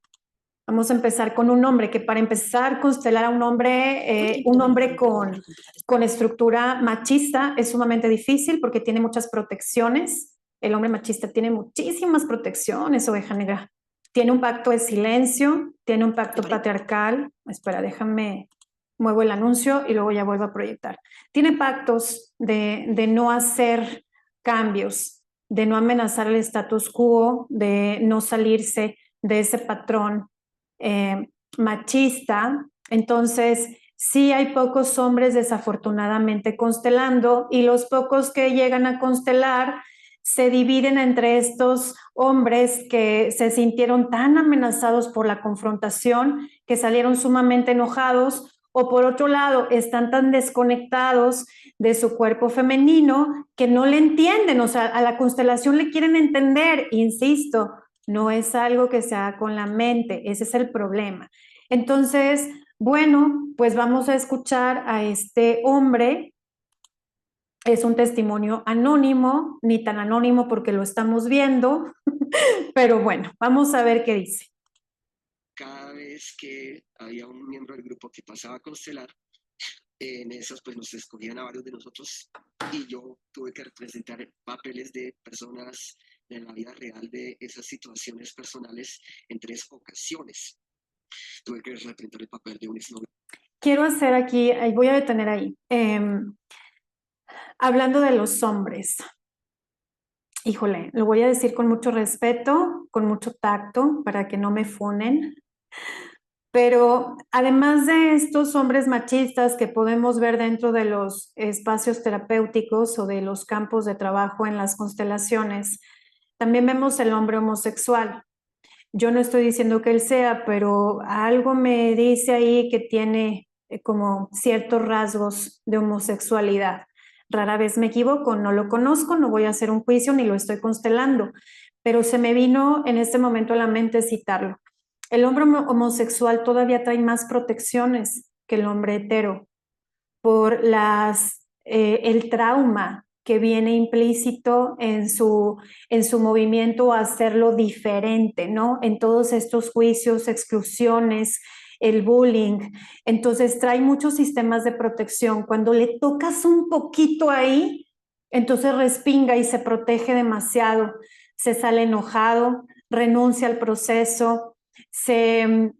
Vamos a empezar con un hombre, que para empezar, constelar a un hombre con estructura machista es sumamente difícil porque tiene muchas protecciones. El hombre machista tiene muchísimas protecciones, oveja negra. Tiene un pacto de silencio, tiene un pacto patriarcal. Espera, déjame, muevo el anuncio y luego ya vuelvo a proyectar. Tiene pactos de no hacer cambios, de no amenazar el status quo, de no salirse de ese patrón machista. Entonces, sí hay pocos hombres desafortunadamente constelando, y los pocos que llegan a constelar se dividen entre estos hombres que se sintieron tan amenazados por la confrontación que salieron sumamente enojados, o por otro lado están tan desconectados de su cuerpo femenino que no le entienden, o sea, a la constelación le quieren entender, insisto, no es algo que se haga con la mente, ese es el problema. Entonces, bueno, pues vamos a escuchar a este hombre Es un testimonio anónimo, ni tan anónimo porque lo estamos viendo, pero bueno, vamos a ver qué dice. Cada vez que había un miembro del grupo que pasaba a constelar, en esas pues nos escogían a varios de nosotros y yo tuve que representar papeles de personas de la vida real de esas situaciones personales en 3 ocasiones. Tuve que representar el papel de un exnovio. Quiero hacer aquí, voy a detener ahí, hablando de los hombres. Híjole, lo voy a decir con mucho respeto, con mucho tacto, para que no me funen. Pero además de estos hombres machistas que podemos ver dentro de los espacios terapéuticos o de los campos de trabajo en las constelaciones, también vemos el hombre homosexual. Yo no estoy diciendo que él sea, pero algo me dice ahí que tiene como ciertos rasgos de homosexualidad. Rara vez me equivoco, no lo conozco, no voy a hacer un juicio ni lo estoy constelando, pero se me vino en este momento a la mente citarlo. El hombre homosexual todavía trae más protecciones que el hombre hetero por el trauma que viene implícito en su movimiento a hacerlo diferente, ¿no? En todos estos juicios, exclusiones, el bullying. Entonces trae muchos sistemas de protección. Cuando le tocas un poquito ahí, entonces respinga y se protege demasiado. Se sale enojado, renuncia al proceso, se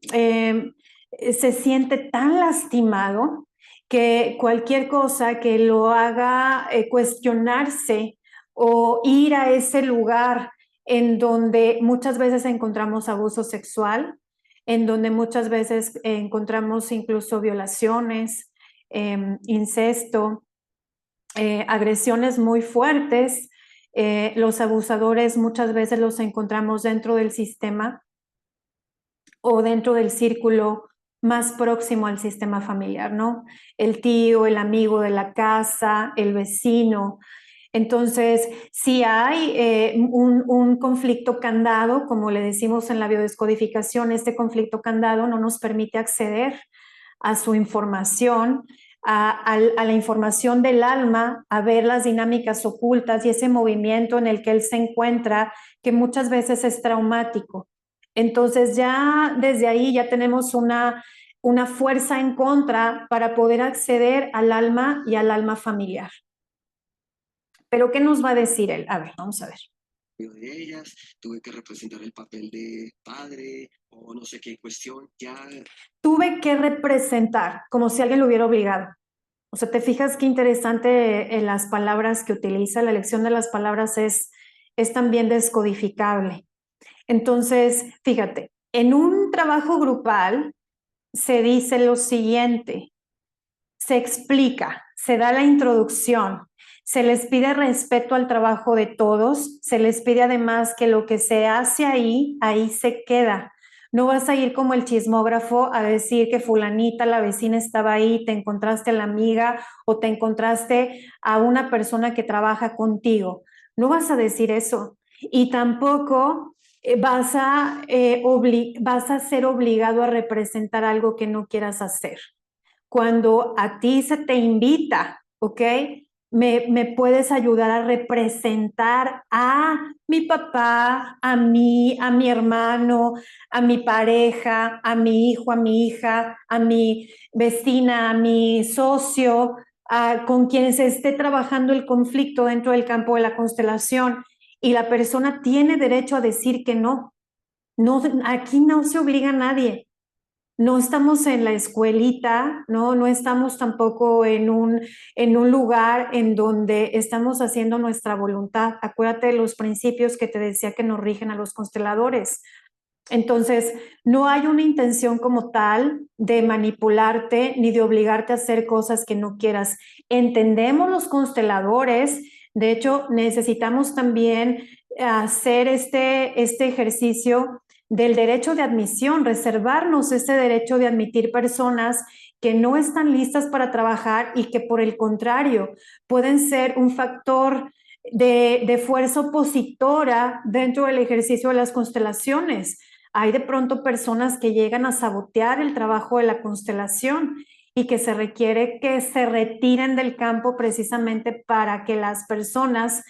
siente tan lastimado que cualquier cosa que lo haga cuestionarse o ir a ese lugar en donde muchas veces encontramos abuso sexual, en donde muchas veces encontramos incluso violaciones, incesto, agresiones muy fuertes. Los abusadores muchas veces los encontramos dentro del sistema o dentro del círculo más próximo al sistema familiar, ¿no? El tío, el amigo de la casa, el vecino. Entonces, si hay un conflicto candado, como le decimos en la biodescodificación, este conflicto candado no nos permite acceder a su información, a la información del alma, a ver las dinámicas ocultas y ese movimiento en el que él se encuentra, que muchas veces es traumático. Entonces ya desde ahí ya tenemos una fuerza en contra para poder acceder al alma y al alma familiar. Pero ¿qué nos va a decir él? A ver, vamos a ver. De ellas, tuve que representar el papel de padre o no sé qué cuestión, ya... Tuve que representar, como si alguien lo hubiera obligado. O sea, ¿te fijas qué interesante en las palabras que utiliza? La elección de las palabras es también descodificable. Entonces, fíjate, en un trabajo grupal se dice lo siguiente, se explica, se da la introducción, se les pide respeto al trabajo de todos, se les pide además que lo que se hace ahí, ahí se queda. No vas a ir como el chismógrafo a decir que fulanita, la vecina estaba ahí, te encontraste a la amiga o te encontraste a una persona que trabaja contigo. No vas a decir eso. Y tampoco vas a ser obligado a representar algo que no quieras hacer. Cuando a ti se te invita, ¿ok? Me puedes ayudar a representar a mi papá, a mí, a mi hermano, a mi pareja, a mi hijo, a mi hija, a mi vecina, a mi socio, con quien se esté trabajando el conflicto dentro del campo de la constelación. Y la persona tiene derecho a decir que no. No, aquí no se obliga a nadie. No estamos en la escuelita, no estamos tampoco en un lugar en donde estamos haciendo nuestra voluntad. Acuérdate de los principios que te decía que nos rigen a los consteladores. Entonces, no hay una intención como tal de manipularte ni de obligarte a hacer cosas que no quieras. Entendemos los consteladores, de hecho, necesitamos también hacer este ejercicio del derecho de admisión, reservarnos ese derecho de admitir personas que no están listas para trabajar y que por el contrario pueden ser un factor de fuerza opositora dentro del ejercicio de las constelaciones. Hay de pronto personas que llegan a sabotear el trabajo de la constelación y que se requiere que se retiren del campo precisamente para que las personas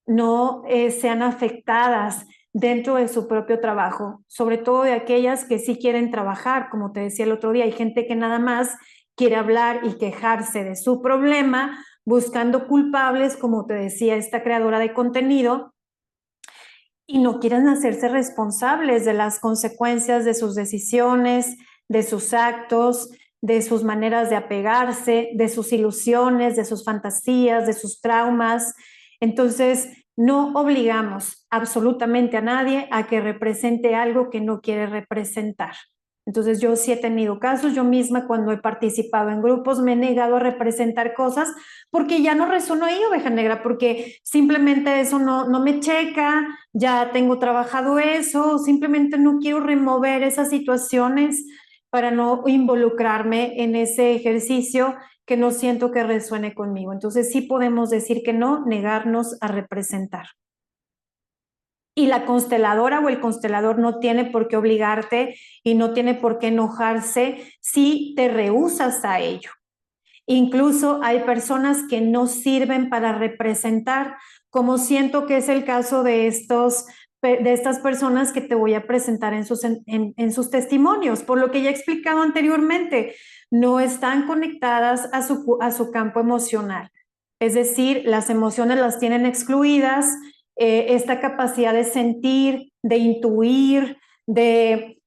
no sean afectadas dentro de su propio trabajo, sobre todo de aquellas que sí quieren trabajar, como te decía el otro día, hay gente que nada más quiere hablar y quejarse de su problema, buscando culpables, como te decía esta creadora de contenido, y no quieren hacerse responsables de las consecuencias de sus decisiones, de sus actos, de sus maneras de apegarse, de sus ilusiones, de sus fantasías, de sus traumas. Entonces, no obligamos absolutamente a nadie a que represente algo que no quiere representar. Entonces, yo sí he tenido casos, yo misma cuando he participado en grupos me he negado a representar cosas porque ya no resueno ahí, oveja negra, porque simplemente eso no me checa, ya tengo trabajado eso, simplemente no quiero remover esas situaciones para no involucrarme en ese ejercicio que no siento que resuene conmigo. Entonces sí podemos decir que no, negarnos a representar. Y la consteladora o el constelador no tiene por qué obligarte y no tiene por qué enojarse si te rehusas a ello. Incluso hay personas que no sirven para representar, como siento que es el caso de estas personas que te voy a presentar en sus testimonios, por lo que ya he explicado anteriormente, no están conectadas a su campo emocional. Es decir, las emociones las tienen excluidas, esta capacidad de sentir, de intuir, de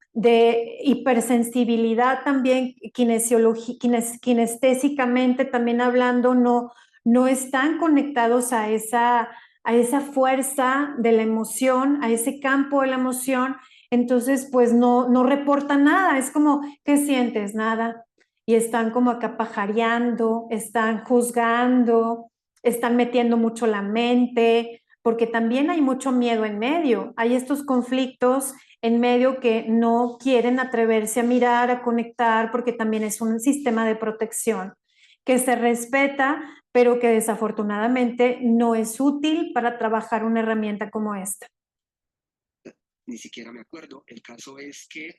hipersensibilidad también, kinestésicamente también hablando, no están conectados a esa fuerza de la emoción, a ese campo de la emoción, entonces pues no reportan nada, es como, ¿qué sientes? Nada. Y están como acá pajareando, están juzgando, están metiendo mucho la mente, porque también hay mucho miedo en medio, hay estos conflictos en medio que no quieren atreverse a mirar, a conectar, porque también es un sistema de protección que se respeta, pero que desafortunadamente no es útil para trabajar una herramienta como esta. Ni siquiera me acuerdo. El caso es que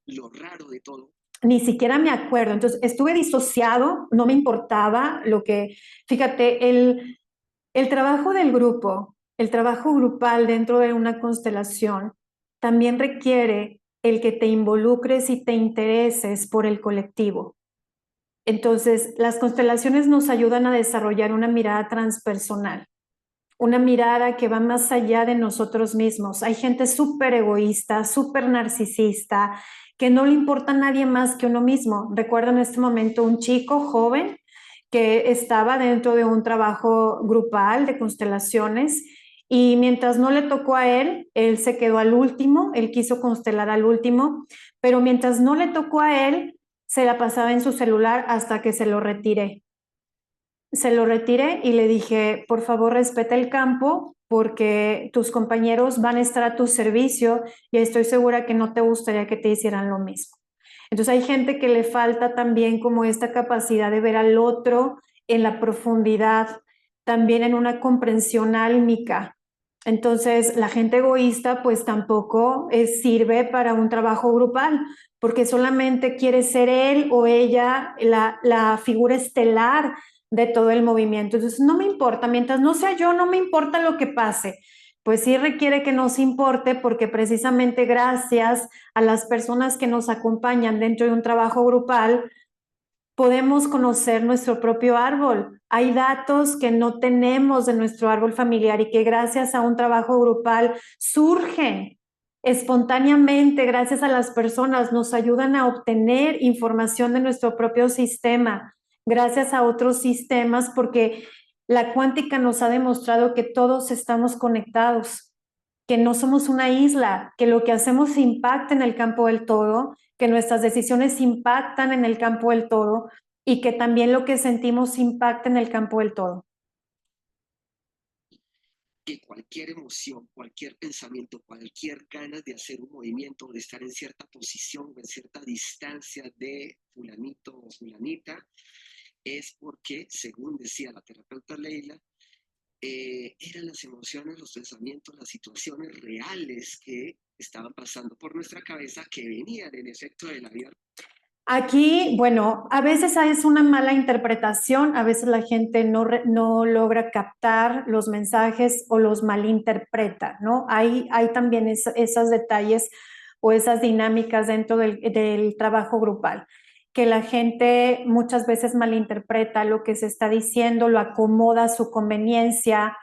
lo raro de todo. Ni siquiera me acuerdo. Entonces, estuve disociado, no me importaba lo que, fíjate, el trabajo del grupo, el trabajo grupal dentro de una constelación, también requiere el que te involucres y te intereses por el colectivo. Entonces, las constelaciones nos ayudan a desarrollar una mirada transpersonal, una mirada que va más allá de nosotros mismos. Hay gente súper egoísta, súper narcisista, que no le importa a nadie más que uno mismo. Recuerdo en este momento un chico joven que estaba dentro de un trabajo grupal de constelaciones y mientras no le tocó a él se quedó al último, él quiso constelar al último, pero mientras no le tocó a él, se la pasaba en su celular hasta que se lo retiré. Se lo retiré y le dije, por favor, respeta el campo porque tus compañeros van a estar a tu servicio y estoy segura que no te gustaría que te hicieran lo mismo. Entonces hay gente que le falta también como esta capacidad de ver al otro en la profundidad, también en una comprensión álmica. Entonces la gente egoísta pues tampoco sirve para un trabajo grupal porque solamente quiere ser él o ella la figura estelar de todo el movimiento. Entonces, no me importa, mientras no sea yo, no me importa lo que pase. Pues sí requiere que nos importe porque precisamente gracias a las personas que nos acompañan dentro de un trabajo grupal, podemos conocer nuestro propio árbol. Hay datos que no tenemos de nuestro árbol familiar y que gracias a un trabajo grupal surgen espontáneamente, gracias a las personas, nos ayudan a obtener información de nuestro propio sistema, gracias a otros sistemas, porque la cuántica nos ha demostrado que todos estamos conectados, que no somos una isla, que lo que hacemos impacta en el campo del todo, que nuestras decisiones impactan en el campo del todo y que también lo que sentimos impacta en el campo del todo. Que cualquier emoción, cualquier pensamiento, cualquier ganas de hacer un movimiento, de estar en cierta posición, en cierta distancia de fulanito o fulanita, es porque, según decía la terapeuta Leila, eran las emociones, los pensamientos, las situaciones reales que estaban pasando por nuestra cabeza que venían en efecto de la vida. Aquí, bueno, a veces es una mala interpretación, a veces la gente no logra captar los mensajes o los malinterpreta, ¿no? Hay también esos detalles o esas dinámicas dentro del trabajo grupal, que la gente muchas veces malinterpreta lo que se está diciendo, lo acomoda a su conveniencia,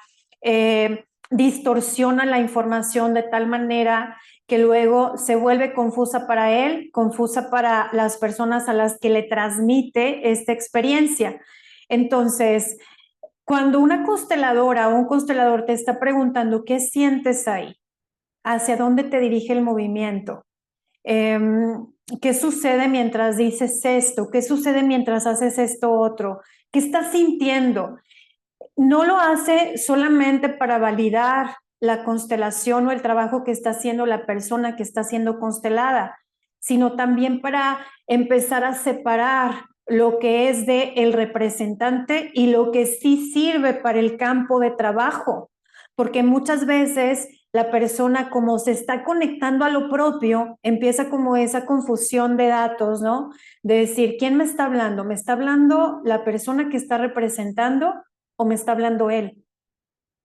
distorsiona la información de tal manera que luego se vuelve confusa para él, confusa para las personas a las que le transmite esta experiencia. Entonces, cuando una consteladora o un constelador te está preguntando qué sientes ahí, hacia dónde te dirige el movimiento, qué sucede mientras dices esto, qué sucede mientras haces esto otro, qué estás sintiendo, no lo hace solamente para validar la constelación o el trabajo que está haciendo la persona que está siendo constelada, sino también para empezar a separar lo que es de el representante y lo que sí sirve para el campo de trabajo, porque muchas veces la persona, como se está conectando a lo propio, empieza como esa confusión de datos, ¿no? De decir, ¿quién me está hablando? ¿Me está hablando la persona que está representando o me está hablando él?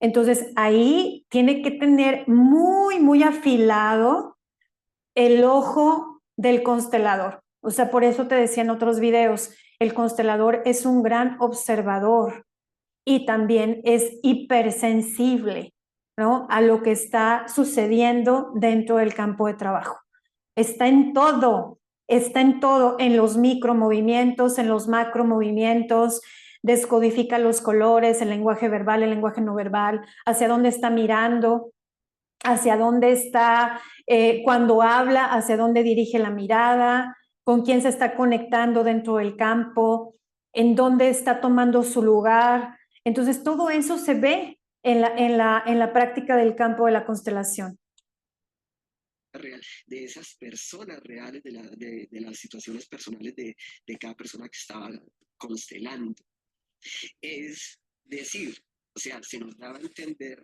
Entonces ahí tiene que tener muy, muy afilado el ojo del constelador. O sea, por eso te decía en otros videos, el constelador es un gran observador y también es hipersensible, ¿no? A lo que está sucediendo dentro del campo de trabajo. Está en todo, en los micromovimientos, en los macromovimientos, descodifica los colores, el lenguaje verbal, el lenguaje no verbal, hacia dónde está mirando, hacia dónde está, cuando habla, hacia dónde dirige la mirada, con quién se está conectando dentro del campo, en dónde está tomando su lugar. Entonces, todo eso se ve en la práctica del campo de la constelación. Real, de esas personas reales, de las situaciones personales de cada persona que estaba constelando. Es decir, o sea, se nos daba a entender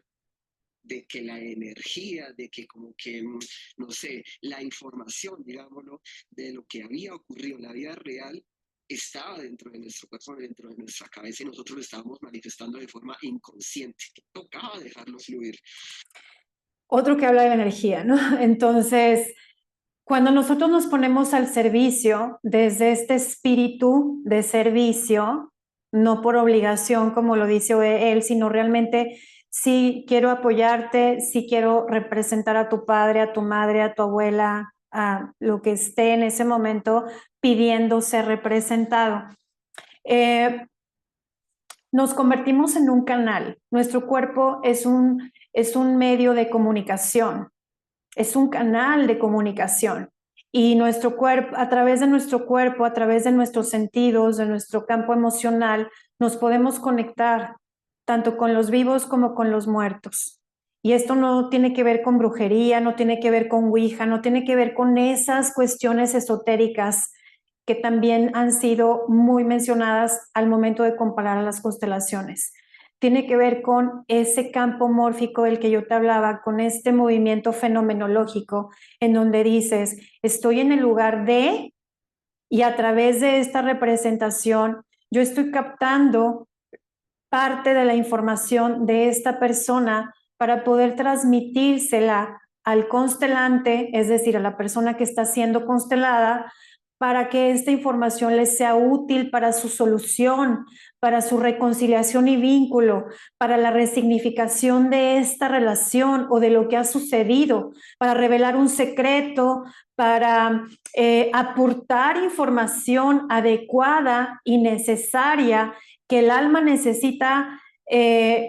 de que la energía, de que como que, no sé, la información, digámoslo, de lo que había ocurrido en la vida real, estaba dentro de nuestro cuerpo, dentro de nuestra cabeza, y nosotros lo estábamos manifestando de forma inconsciente. Tocaba dejarlo fluir. Otro que habla de la energía, ¿no? Entonces, cuando nosotros nos ponemos al servicio desde este espíritu de servicio, no por obligación, como lo dice él, sino realmente sí quiero apoyarte, sí quiero representar a tu padre, a tu madre, a tu abuela, a lo que esté en ese momento pidiendo ser representado. Nos convertimos en un canal. Nuestro cuerpo es un medio de comunicación, es un canal de comunicación. Y nuestro cuerpo, a través de nuestro cuerpo, a través de nuestros sentidos, de nuestro campo emocional, nos podemos conectar tanto con los vivos como con los muertos. Y esto no tiene que ver con brujería, no tiene que ver con Ouija, no tiene que ver con esas cuestiones esotéricas que también han sido muy mencionadas al momento de comparar las constelaciones. Tiene que ver con ese campo mórfico del que yo te hablaba, con este movimiento fenomenológico, en donde dices, estoy en el lugar de, y a través de esta representación, yo estoy captando parte de la información de esta persona para poder transmitírsela al constelante, es decir, a la persona que está siendo constelada, para que esta información les sea útil para su solución, para su reconciliación y vínculo, para la resignificación de esta relación o de lo que ha sucedido, para revelar un secreto, para aportar información adecuada y necesaria que el alma necesita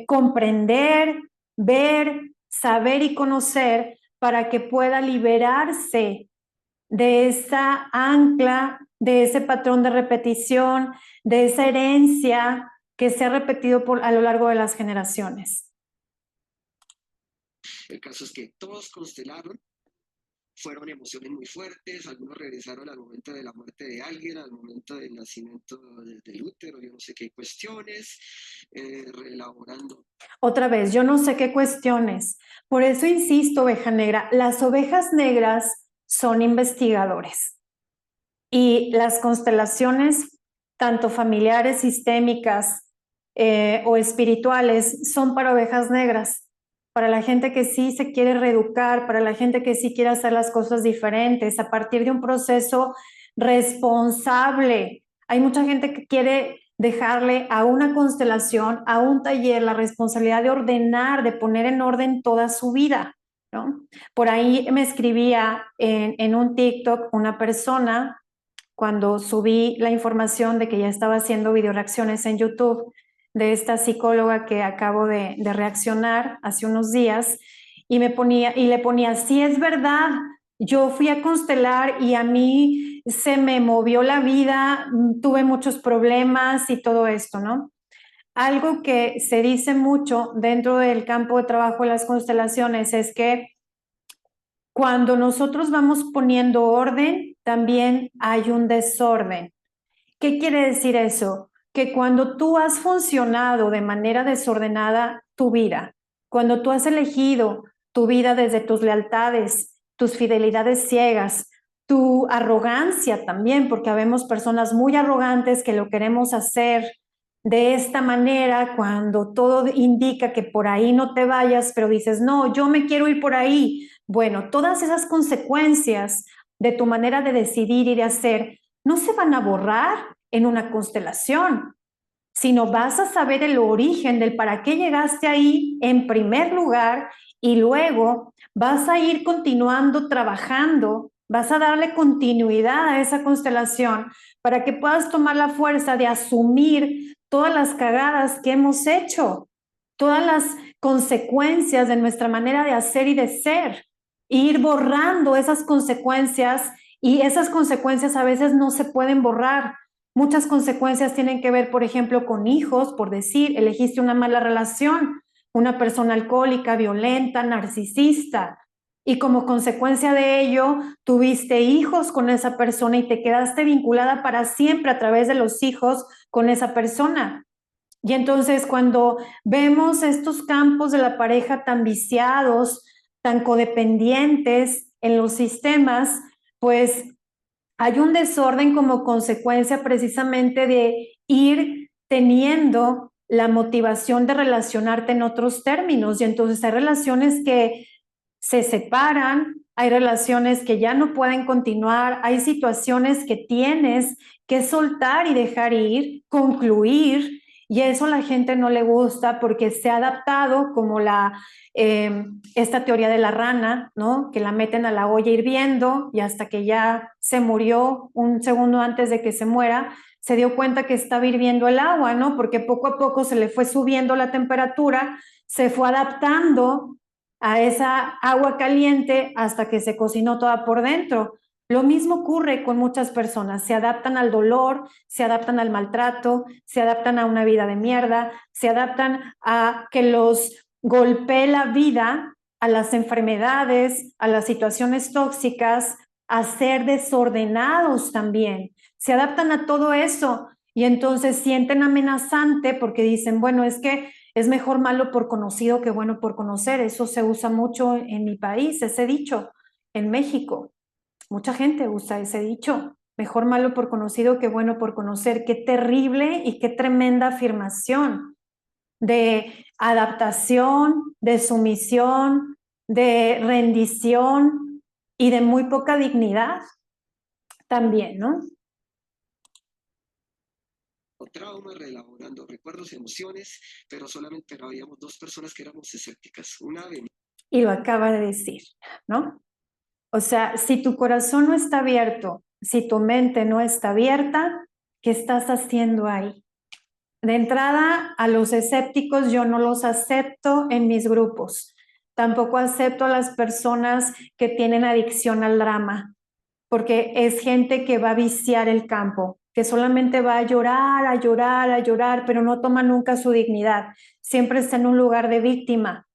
comprender, ver, saber y conocer para que pueda liberarse de esa ancla, de ese patrón de repetición, de esa herencia que se ha repetido a lo largo de las generaciones. El caso es que todos constelaron, fueron emociones muy fuertes, algunos regresaron al momento de la muerte de alguien, al momento del nacimiento del útero, yo no sé qué cuestiones, reelaborando. Otra vez, yo no sé qué cuestiones. Por eso insisto, oveja negra, las ovejas negras son investigadores. Y las constelaciones, tanto familiares, sistémicas o espirituales, son para ovejas negras, para la gente que sí se quiere reeducar, para la gente que sí quiere hacer las cosas diferentes, a partir de un proceso responsable. Hay mucha gente que quiere dejarle a una constelación, a un taller, la responsabilidad de ordenar, de poner en orden toda su vida, ¿no? Por ahí me escribía en un TikTok una persona cuando subí la información de que ya estaba haciendo videoreacciones en YouTube de esta psicóloga que acabo de reaccionar hace unos días, y le ponía, sí es verdad, yo fui a constelar y a mí se me movió la vida, tuve muchos problemas y todo esto, ¿no? Algo que se dice mucho dentro del campo de trabajo de las constelaciones es que cuando nosotros vamos poniendo orden, también hay un desorden. ¿Qué quiere decir eso? Que cuando tú has funcionado de manera desordenada tu vida, cuando tú has elegido tu vida desde tus lealtades, tus fidelidades ciegas, tu arrogancia también, porque habemos personas muy arrogantes que lo queremos hacer de esta manera, cuando todo indica que por ahí no te vayas, pero dices, no, yo me quiero ir por ahí. Bueno, todas esas consecuencias de tu manera de decidir y de hacer no se van a borrar en una constelación, sino vas a saber el origen del para qué llegaste ahí en primer lugar, y luego vas a ir continuando trabajando, vas a darle continuidad a esa constelación para que puedas tomar la fuerza de asumir todas las cagadas que hemos hecho, todas las consecuencias de nuestra manera de hacer y de ser, e ir borrando esas consecuencias. Y esas consecuencias a veces no se pueden borrar. Muchas consecuencias tienen que ver, por ejemplo, con hijos, por decir, elegiste una mala relación, una persona alcohólica, violenta, narcisista, y como consecuencia de ello tuviste hijos con esa persona y te quedaste vinculada para siempre a través de los hijos con esa persona. Y entonces cuando vemos estos campos de la pareja tan viciados, tan codependientes en los sistemas, pues hay un desorden como consecuencia precisamente de ir teniendo la motivación de relacionarte en otros términos. Y entonces hay relaciones que se separan, hay relaciones que ya no pueden continuar, hay situaciones que tienes que soltar y dejar ir, concluir, y eso a la gente no le gusta porque se ha adaptado como esta teoría de la rana, ¿no? Que la meten a la olla hirviendo y hasta que ya se murió un segundo antes de que se muera, se dio cuenta que estaba hirviendo el agua, ¿no? Porque poco a poco se le fue subiendo la temperatura, se fue adaptando a esa agua caliente hasta que se cocinó toda por dentro. Lo mismo ocurre con muchas personas, se adaptan al dolor, se adaptan al maltrato, se adaptan a una vida de mierda, se adaptan a que los golpee la vida, a las enfermedades, a las situaciones tóxicas, a ser desordenados también. Se adaptan a todo eso y entonces sienten amenazante porque dicen, bueno, es que es mejor malo por conocido que bueno por conocer. Eso se usa mucho en mi país, ese dicho, en México. Mucha gente usa ese dicho, mejor malo por conocido que bueno por conocer. Qué terrible y qué tremenda afirmación de adaptación, de sumisión, de rendición y de muy poca dignidad también, ¿no? Trauma, reelaborando recuerdos, emociones, pero habíamos dos personas que éramos escépticas. Una de... Y lo acaba de decir, ¿no? O sea, si tu corazón no está abierto, si tu mente no está abierta, ¿qué estás haciendo ahí? De entrada, a los escépticos yo no los acepto en mis grupos. Tampoco acepto a las personas que tienen adicción al drama, porque es gente que va a viciar el campo, que solamente va a llorar, a llorar, a llorar, pero no toma nunca su dignidad. Siempre está en un lugar de víctima.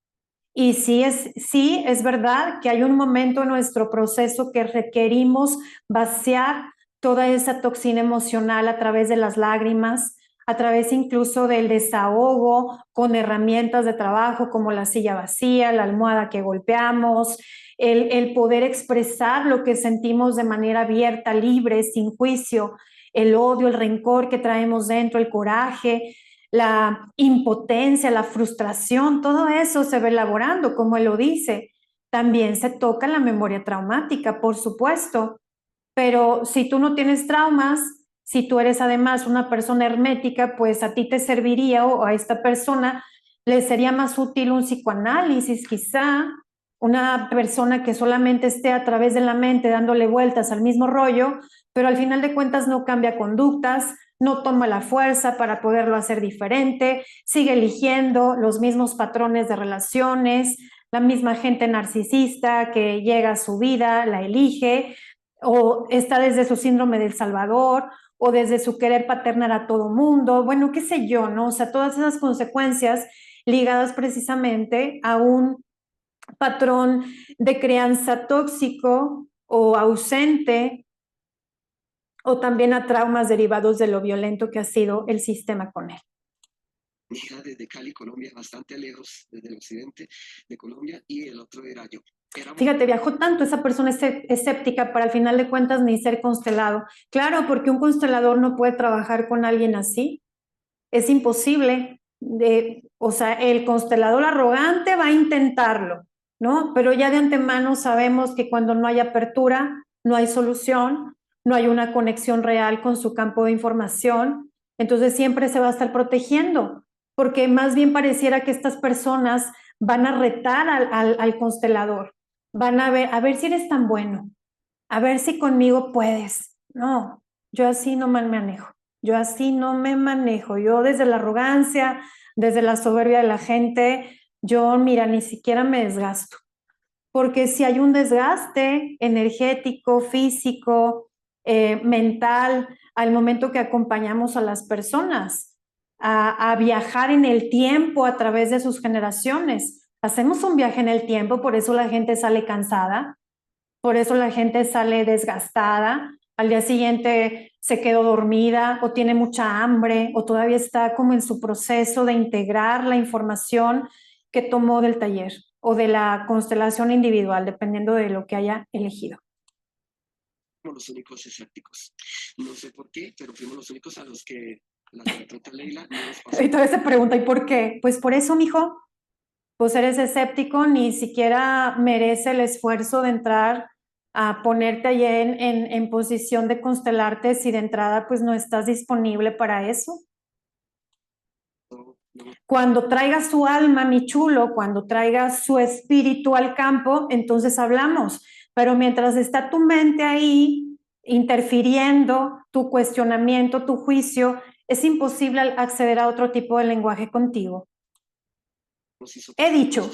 Y sí es verdad que hay un momento en nuestro proceso que requerimos vaciar toda esa toxina emocional a través de las lágrimas, a través incluso del desahogo con herramientas de trabajo como la silla vacía, la almohada que golpeamos, el poder expresar lo que sentimos de manera abierta, libre, sin juicio, el odio, el rencor que traemos dentro, el coraje, la impotencia, la frustración, todo eso se va elaborando, como él lo dice. También se toca la memoria traumática, por supuesto, pero si tú no tienes traumas, si tú eres además una persona hermética, pues a ti te serviría o a esta persona le sería más útil un psicoanálisis, quizá una persona que solamente esté a través de la mente dándole vueltas al mismo rollo, pero al final de cuentas no cambia conductas, no toma la fuerza para poderlo hacer diferente, sigue eligiendo los mismos patrones de relaciones, la misma gente narcisista que llega a su vida, la elige, o está desde su síndrome del Salvador, o desde su querer paternar a todo mundo, bueno, qué sé yo, ¿no? O sea, todas esas consecuencias ligadas precisamente a un patrón de crianza tóxico o ausente, o también a traumas derivados de lo violento que ha sido el sistema con él. Mi hija desde Cali, Colombia, bastante lejos, desde el occidente de Colombia, y el otro era yo. Fíjate, viajó tanto esa persona escéptica para al final de cuentas ni ser constelado. Claro, porque un constelador no puede trabajar con alguien así. Es imposible. O sea, el constelador arrogante va a intentarlo, ¿no? Pero ya de antemano sabemos que cuando no hay apertura, no hay solución, no hay una conexión real con su campo de información, entonces siempre se va a estar protegiendo, porque más bien pareciera que estas personas van a retar al constelador, van a ver si eres tan bueno, a ver si conmigo puedes. No, yo así no me manejo. Yo así no me manejo. Yo desde la arrogancia, desde la soberbia de la gente, yo, mira, ni siquiera me desgasto. Porque si hay un desgaste energético, físico, mental, al momento que acompañamos a las personas a viajar en el tiempo a través de sus generaciones. Hacemos un viaje en el tiempo, por eso la gente sale cansada, por eso la gente sale desgastada, al día siguiente se quedó dormida o tiene mucha hambre o todavía está como en su proceso de integrar la información que tomó del taller o de la constelación individual, dependiendo de lo que haya elegido. Fuimos los únicos escépticos. No sé por qué, pero fuimos los únicos a los que la terapeuta Leila no nos pasó. Y todavía se pregunta, ¿y por qué? Pues por eso, mijo. Pues eres escéptico, ni siquiera merece el esfuerzo de entrar a ponerte allí en posición de constelarte si de entrada pues no estás disponible para eso. Cuando traigas su alma, mi chulo, cuando traigas su espíritu al campo, entonces hablamos. Pero mientras está tu mente ahí interfiriendo, tu cuestionamiento, tu juicio, es imposible acceder a otro tipo de lenguaje contigo. He dicho.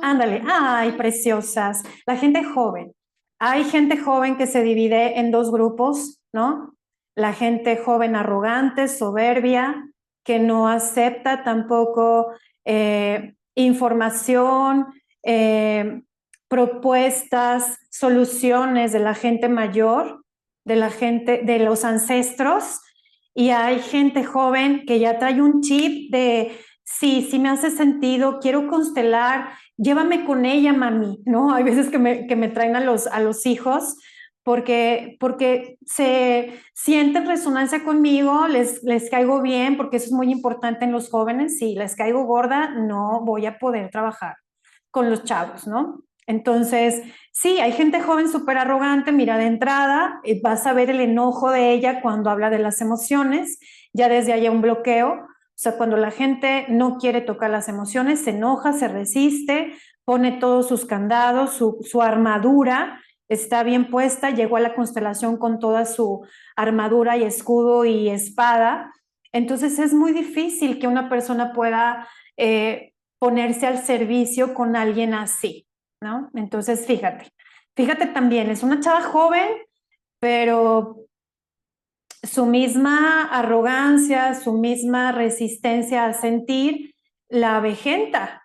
Ándale, ay, preciosas. La gente joven. Hay gente joven que se divide en dos grupos, ¿no? La gente joven arrogante, soberbia, que no acepta tampoco información, propuestas, soluciones de la gente mayor, de la gente, de los ancestros. Y hay gente joven que ya trae un chip de sí me hace sentido, quiero constelar, llévame con ella, mami, ¿no? Hay veces que me traen a los hijos porque se sienten resonancia conmigo, les caigo bien, porque eso es muy importante en los jóvenes. Si les caigo gorda, no voy a poder trabajar con los chavos, ¿no? Entonces, sí, hay gente joven súper arrogante, mira, de entrada, vas a ver el enojo de ella cuando habla de las emociones, ya desde ahí hay un bloqueo. O sea, cuando la gente no quiere tocar las emociones, se enoja, se resiste, pone todos sus candados, su armadura está bien puesta, llegó a la constelación con toda su armadura y escudo y espada. Entonces es muy difícil que una persona pueda ponerse al servicio con alguien así, ¿no? Entonces fíjate también, es una chava joven, pero su misma arrogancia, su misma resistencia a sentir, la avejenta.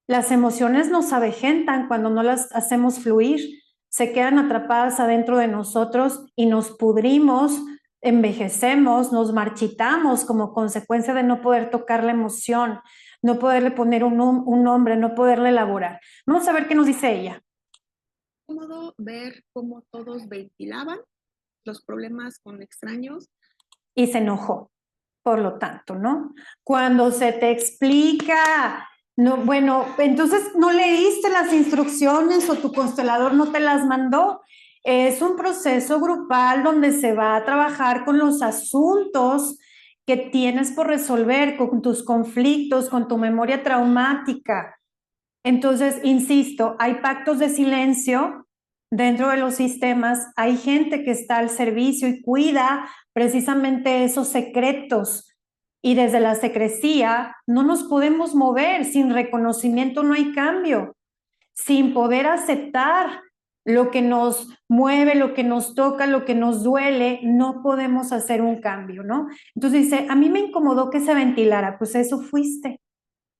Las emociones nos avejentan cuando no las hacemos fluir, se quedan atrapadas adentro de nosotros y nos pudrimos envejecemos, nos marchitamos como consecuencia de no poder tocar la emoción, no poderle poner un nombre, no poderle elaborar. Vamos a ver qué nos dice ella. Cómodo ver cómo todos ventilaban los problemas con extraños. Y se enojó, por lo tanto, ¿no? Cuando se te explica, no, bueno, entonces no leíste las instrucciones o tu constelador no te las mandó. Es un proceso grupal donde se va a trabajar con los asuntos que tienes por resolver, con tus conflictos, con tu memoria traumática. Entonces, insisto, hay pactos de silencio dentro de los sistemas, hay gente que está al servicio y cuida precisamente esos secretos. Y desde la secrecía no nos podemos mover, sin reconocimiento no hay cambio, sin poder aceptar lo que nos mueve, lo que nos toca, lo que nos duele, no podemos hacer un cambio, ¿no? Entonces dice, a mí me incomodó que se ventilara, pues eso fuiste.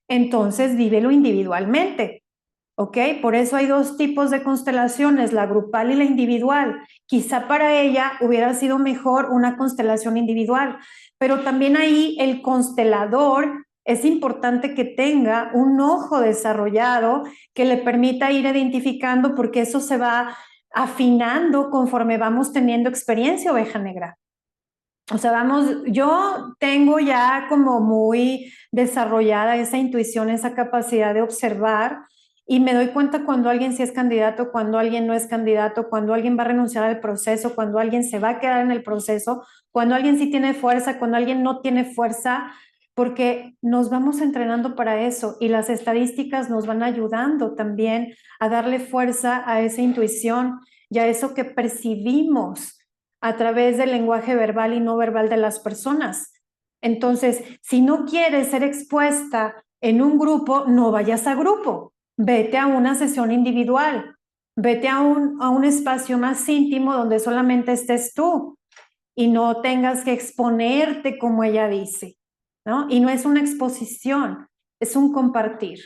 Entonces vívelo individualmente, ¿ok? Por eso hay dos tipos de constelaciones, la grupal y la individual. Quizá para ella hubiera sido mejor una constelación individual, pero también ahí el constelador es importante que tenga un ojo desarrollado que le permita ir identificando, porque eso se va afinando conforme vamos teniendo experiencia, oveja negra. O sea, vamos, yo tengo ya como muy desarrollada esa intuición, esa capacidad de observar y me doy cuenta cuando alguien sí es candidato, cuando alguien no es candidato, cuando alguien va a renunciar al proceso, cuando alguien se va a quedar en el proceso, cuando alguien sí tiene fuerza, cuando alguien no tiene fuerza, porque nos vamos entrenando para eso y las estadísticas nos van ayudando también a darle fuerza a esa intuición y a eso que percibimos a través del lenguaje verbal y no verbal de las personas. Entonces, si no quieres ser expuesta en un grupo, no vayas a grupo, vete a una sesión individual, vete a un espacio más íntimo donde solamente estés tú y no tengas que exponerte como ella dice, ¿no? Y no es una exposición, es un compartir.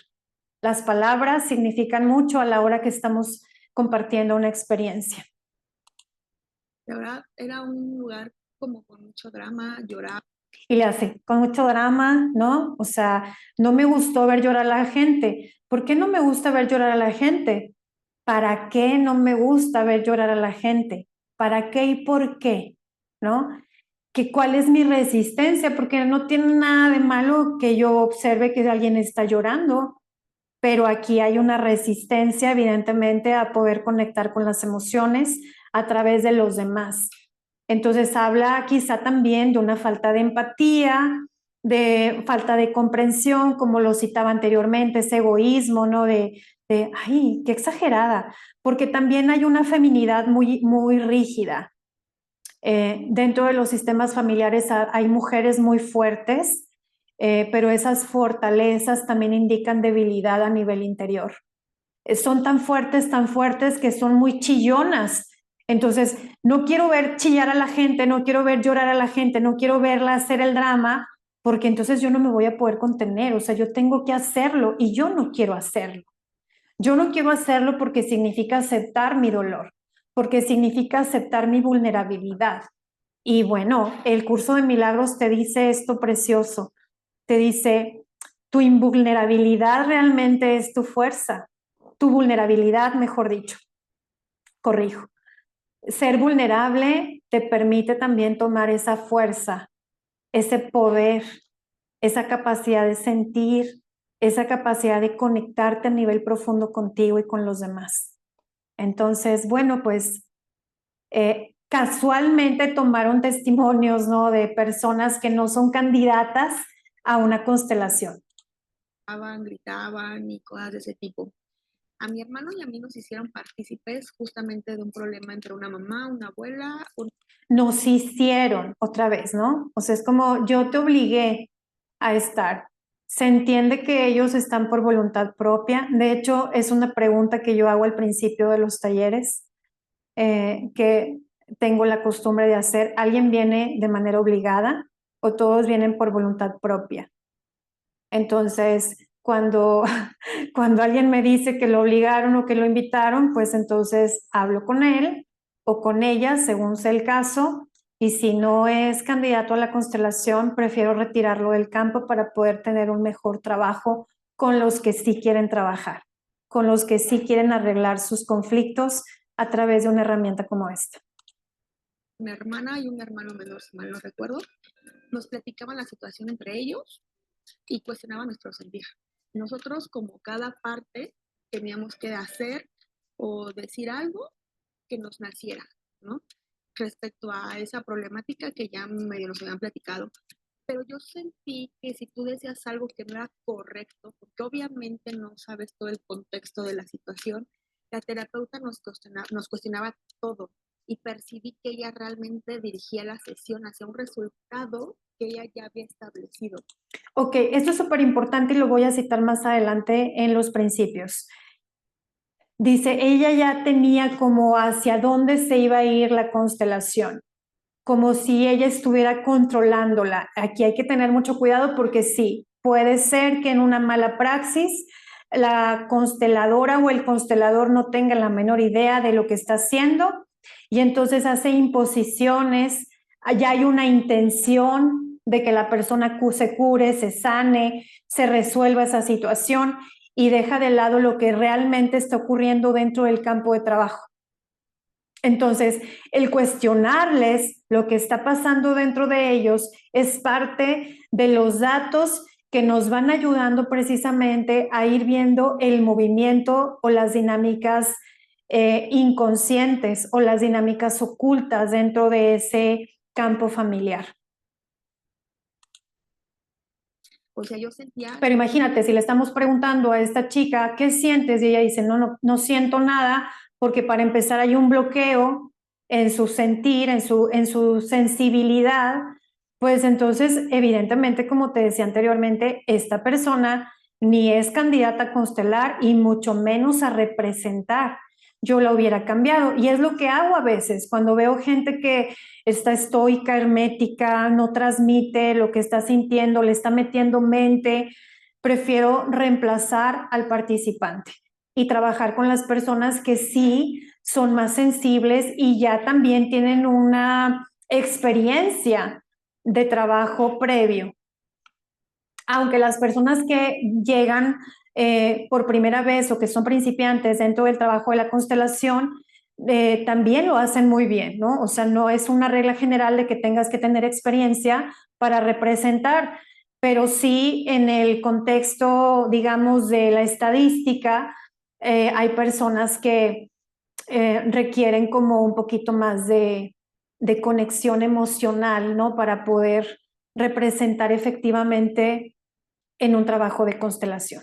Las palabras significan mucho a la hora que estamos compartiendo una experiencia. De verdad, era un lugar como con mucho drama, lloraba. Y le hace, con mucho drama, ¿no? O sea, no me gustó ver llorar a la gente. ¿Por qué no me gusta ver llorar a la gente? ¿Para qué no me gusta ver llorar a la gente? ¿Para qué y por qué? ¿No? ¿Cuál es mi resistencia? Porque no tiene nada de malo que yo observe que alguien está llorando, pero aquí hay una resistencia, evidentemente, a poder conectar con las emociones a través de los demás. Entonces habla quizá también de una falta de empatía, de falta de comprensión, como lo citaba anteriormente, ese egoísmo, ¿no? Ay, qué exagerada, porque también hay una feminidad muy, muy rígida. Dentro de los sistemas familiares hay mujeres muy fuertes, pero esas fortalezas también indican debilidad a nivel interior. Son tan fuertes que son muy chillonas. Entonces, no quiero ver chillar a la gente, no quiero ver llorar a la gente, no quiero verla hacer el drama, porque entonces yo no me voy a poder contener. O sea, yo tengo que hacerlo y yo no quiero hacerlo. Yo no quiero hacerlo porque significa aceptar mi dolor, porque significa aceptar mi vulnerabilidad. Y bueno, el curso de milagros te dice esto precioso. Te dice, tu invulnerabilidad realmente es tu fuerza. Tu vulnerabilidad, mejor dicho. Corrijo. Ser vulnerable te permite también tomar esa fuerza, ese poder, esa capacidad de sentir, esa capacidad de conectarte a nivel profundo contigo y con los demás. Entonces, bueno, pues casualmente tomaron testimonios, ¿no? De personas que no son candidatas a una constelación. Gritaban y cosas de ese tipo. A mi hermano y a mí nos hicieron partícipes justamente de un problema entre una mamá, una abuela. Nos hicieron otra vez, ¿no? O sea, es como yo te obligué a estar. Se entiende que ellos están por voluntad propia. De hecho, es una pregunta que yo hago al principio de los talleres, que tengo la costumbre de hacer. ¿Alguien viene de manera obligada o todos vienen por voluntad propia? Entonces, cuando alguien me dice que lo obligaron o que lo invitaron, pues entonces hablo con él o con ella, según sea el caso, y si no es candidato a la constelación, prefiero retirarlo del campo para poder tener un mejor trabajo con los que sí quieren trabajar, con los que sí quieren arreglar sus conflictos a través de una herramienta como esta. Una hermana y un hermano menor, si mal no recuerdo, nos platicaban la situación entre ellos y cuestionaban nuestro sentir. Nosotros, como cada parte, teníamos que hacer o decir algo que nos naciera, ¿no? Respecto a esa problemática que ya medio nos habían platicado. Pero yo sentí que si tú decías algo que no era correcto, porque obviamente no sabes todo el contexto de la situación, la terapeuta nos cuestionaba todo y percibí que ella realmente dirigía la sesión hacia un resultado que ella ya había establecido. Ok, esto es súper importante y lo voy a citar más adelante en los principios. Dice, ella ya tenía como hacia dónde se iba a ir la constelación, como si ella estuviera controlándola. Aquí hay que tener mucho cuidado porque sí, puede ser que en una mala praxis la consteladora o el constelador no tenga la menor idea de lo que está haciendo y entonces hace imposiciones, ya hay una intención de que la persona se cure, se sane, se resuelva esa situación y deja de lado lo que realmente está ocurriendo dentro del campo de trabajo. Entonces, el cuestionarles lo que está pasando dentro de ellos es parte de los datos que nos van ayudando precisamente a ir viendo el movimiento o las dinámicas inconscientes o las dinámicas ocultas dentro de ese campo familiar. O sea, yo sentía... Pero imagínate, si le estamos preguntando a esta chica, ¿qué sientes? Y ella dice, no siento nada, porque para empezar hay un bloqueo en su sentir, en su sensibilidad, pues entonces, evidentemente, como te decía anteriormente, esta persona ni es candidata a constelar y mucho menos a representar. Yo la hubiera cambiado. Y es lo que hago a veces, cuando veo gente que está estoica, hermética, no transmite lo que está sintiendo, le está metiendo mente, prefiero reemplazar al participante y trabajar con las personas que sí son más sensibles y ya también tienen una experiencia de trabajo previo. Aunque las personas que llegan por primera vez o que son principiantes dentro del trabajo de la constelación, también lo hacen muy bien, ¿no? O sea, no es una regla general de que tengas que tener experiencia para representar, pero sí en el contexto, digamos, de la estadística, hay personas que requieren como un poquito más de conexión emocional, ¿no? Para poder representar efectivamente en un trabajo de constelación.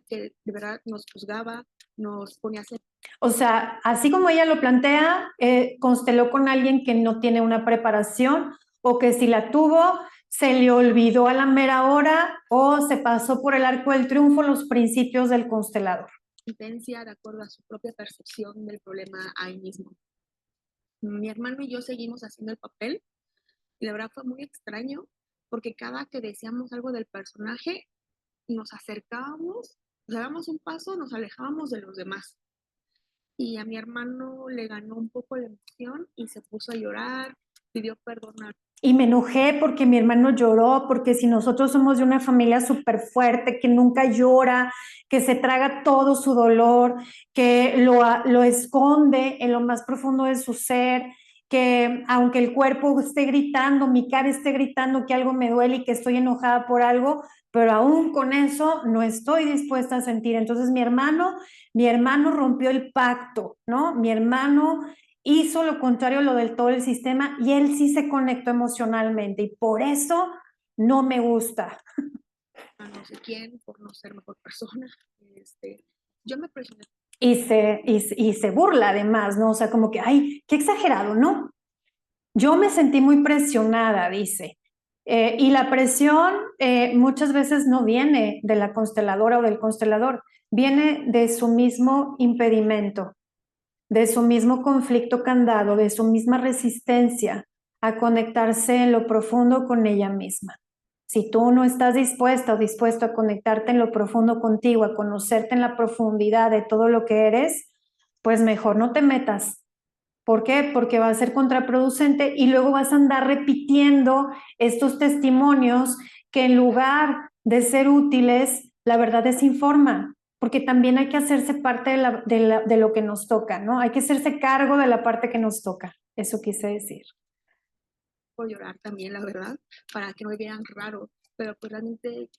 Que de verdad nos juzgaba, nos ponía a hacer... O sea, así como ella lo plantea, consteló con alguien que no tiene una preparación o que si la tuvo, se le olvidó a la mera hora o se pasó por el arco del triunfo los principios del constelador. Intensidad de acuerdo a su propia percepción del problema ahí mismo. Mi hermano y yo seguimos haciendo el papel y la verdad fue muy extraño porque cada que decíamos algo del personaje nos acercábamos, dábamos un paso, nos alejábamos de los demás. Y a mi hermano le ganó un poco la emoción y se puso a llorar, pidió perdón. Y me enojé porque mi hermano lloró, porque si nosotros somos de una familia súper fuerte, que nunca llora, que se traga todo su dolor, que lo esconde en lo más profundo de su ser, que aunque el cuerpo esté gritando, mi cara esté gritando que algo me duele y que estoy enojada por algo, pero aún con eso no estoy dispuesta a sentir. Entonces mi hermano rompió el pacto, ¿no? Mi hermano hizo lo contrario a lo del todo el sistema y él sí se conectó emocionalmente y por eso no me gusta. A no sé quién, por no ser mejor persona. Yo me presioné. Y se burla además, ¿no? O sea, como que, ay, qué exagerado, ¿no? Yo me sentí muy presionada, dice. Y la presión muchas veces no viene de la consteladora o del constelador, viene de su mismo impedimento, de su mismo conflicto candado, de su misma resistencia a conectarse en lo profundo con ella misma. Si tú no estás dispuesta o dispuesto a conectarte en lo profundo contigo, a conocerte en la profundidad de todo lo que eres, pues mejor no te metas, ¿Por qué? Porque va a ser contraproducente y luego vas a andar repitiendo estos testimonios que en lugar de ser útiles, la verdad desinforman, porque también hay que hacerse parte de lo que nos toca, ¿no? Hay que hacerse cargo de la parte que nos toca. Eso quise decir. Por llorar también, la verdad, para que no me vieran raro, pero pues realmente...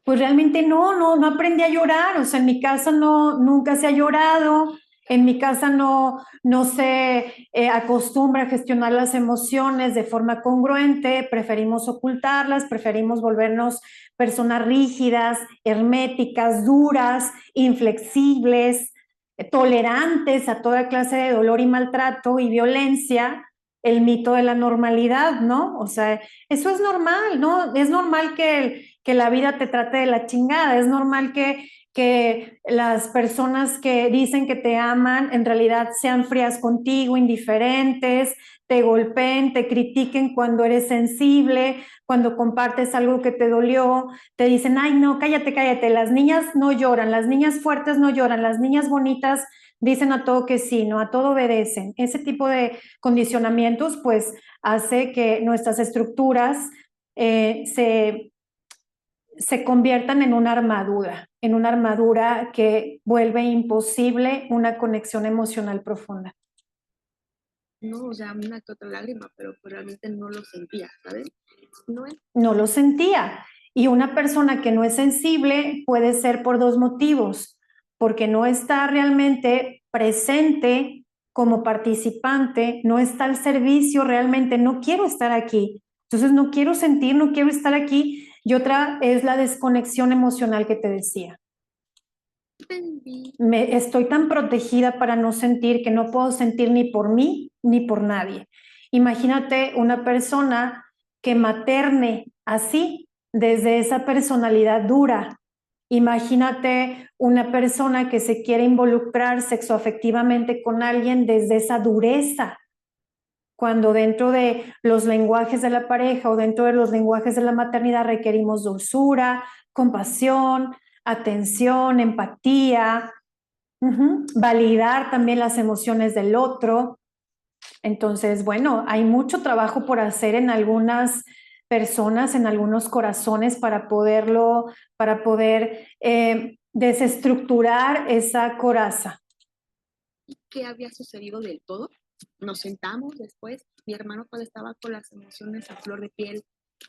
Pues realmente no aprendí a llorar, o sea, en mi casa nunca se ha llorado, en mi casa no se acostumbra a gestionar las emociones de forma congruente, preferimos ocultarlas, preferimos volvernos personas rígidas, herméticas, duras, inflexibles, tolerantes a toda clase de dolor y maltrato y violencia, el mito de la normalidad, ¿no? O sea, eso es normal, ¿no? Es normal que la vida te trate de la chingada, es normal que las personas que dicen que te aman en realidad sean frías contigo, indiferentes, te golpeen, te critiquen cuando eres sensible, cuando compartes algo que te dolió, te dicen, ay no, cállate, las niñas no lloran, las niñas fuertes no lloran, las niñas bonitas dicen a todo que sí, no, a todo obedecen. Ese tipo de condicionamientos pues hace que nuestras estructuras se conviertan en una armadura que vuelve imposible una conexión emocional profunda. No, o sea, una que otra lágrima, pero pues realmente no lo sentía, ¿sabes? No lo sentía. Y una persona que no es sensible puede ser por dos motivos, porque no está realmente presente como participante, no está al servicio realmente, no quiero estar aquí. Entonces no quiero sentir, no quiero estar aquí. Y otra es la desconexión emocional que te decía. Estoy tan protegida para no sentir que no puedo sentir ni por mí ni por nadie. Imagínate una persona que materne así, desde esa personalidad dura. Imagínate una persona que se quiere involucrar sexoafectivamente con alguien desde esa dureza, cuando dentro de los lenguajes de la pareja o dentro de los lenguajes de la maternidad requerimos dulzura, compasión, atención, empatía, validar también las emociones del otro. Entonces, bueno, hay mucho trabajo por hacer en algunas personas, en algunos corazones para poder desestructurar esa coraza. ¿Qué había sucedido del todo? Nos sentamos después, mi hermano cuando estaba con las emociones a flor de piel,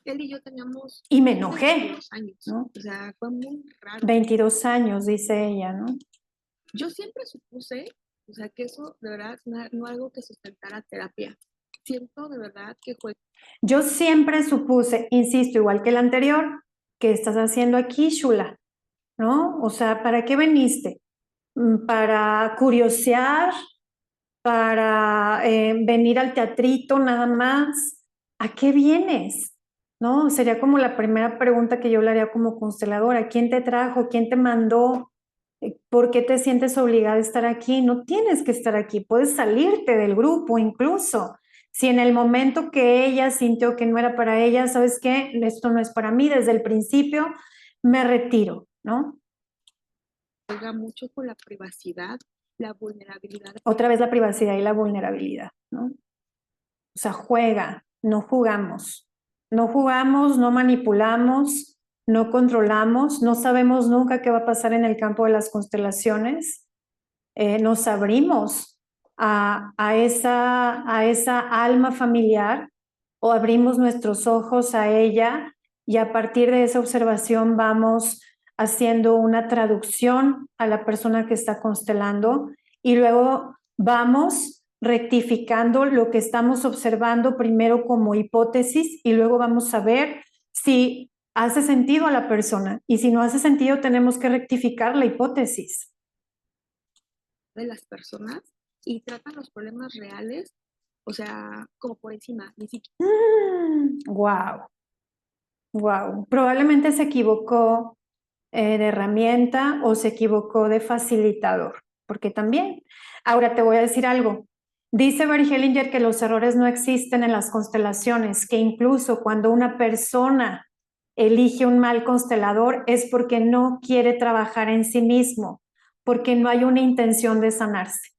él y yo teníamos... Y me enojé. 22 años, ¿no? O sea, fue muy raro. 22 años, dice ella, ¿no? Yo siempre supuse, o sea, que eso de verdad no algo que sustentara terapia. Siento de verdad que fue... Yo siempre supuse, insisto, igual que el anterior, ¿qué estás haciendo aquí, Shula? ¿No? O sea, ¿para qué viniste? ¿Para curiosear? ¿Para venir al teatrito nada más? ¿A qué vienes? ¿No? Sería como la primera pregunta que yo le haría como consteladora. ¿Quién te trajo? ¿Quién te mandó? ¿Por qué te sientes obligada a estar aquí? No tienes que estar aquí, puedes salirte del grupo incluso. Si en el momento que ella sintió que no era para ella, ¿sabes qué? Esto no es para mí, desde el principio me retiro, ¿no? Juega mucho con la privacidad, la vulnerabilidad. Otra vez la privacidad y la vulnerabilidad, ¿no? O sea, juega, no jugamos. No jugamos, no manipulamos, no controlamos, no sabemos nunca qué va a pasar en el campo de las constelaciones. Nos abrimos a esa alma familiar o abrimos nuestros ojos a ella y a partir de esa observación vamos haciendo una traducción a la persona que está constelando y luego vamos rectificando lo que estamos observando primero como hipótesis y luego vamos a ver si hace sentido a la persona y si no hace sentido tenemos que rectificar la hipótesis de las personas y tratan los problemas reales, o sea, como por encima, ni siquiera. Wow. Probablemente se equivocó de herramienta o se equivocó de facilitador, porque también. Ahora te voy a decir algo. Dice Bert Hellinger que los errores no existen en las constelaciones, que incluso cuando una persona elige un mal constelador es porque no quiere trabajar en sí mismo, porque no hay una intención de sanarse.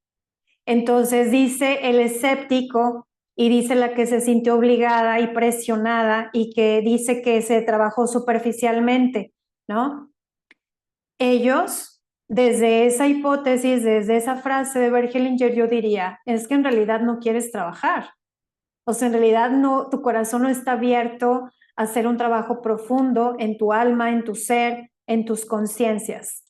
Entonces dice el escéptico y dice la que se sintió obligada y presionada y que dice que se trabajó superficialmente, ¿no? Ellos, desde esa hipótesis, desde esa frase de Bergelinger, yo diría, es que en realidad no quieres trabajar. O sea, en realidad no, tu corazón no está abierto a hacer un trabajo profundo en tu alma, en tu ser, en tus conciencias.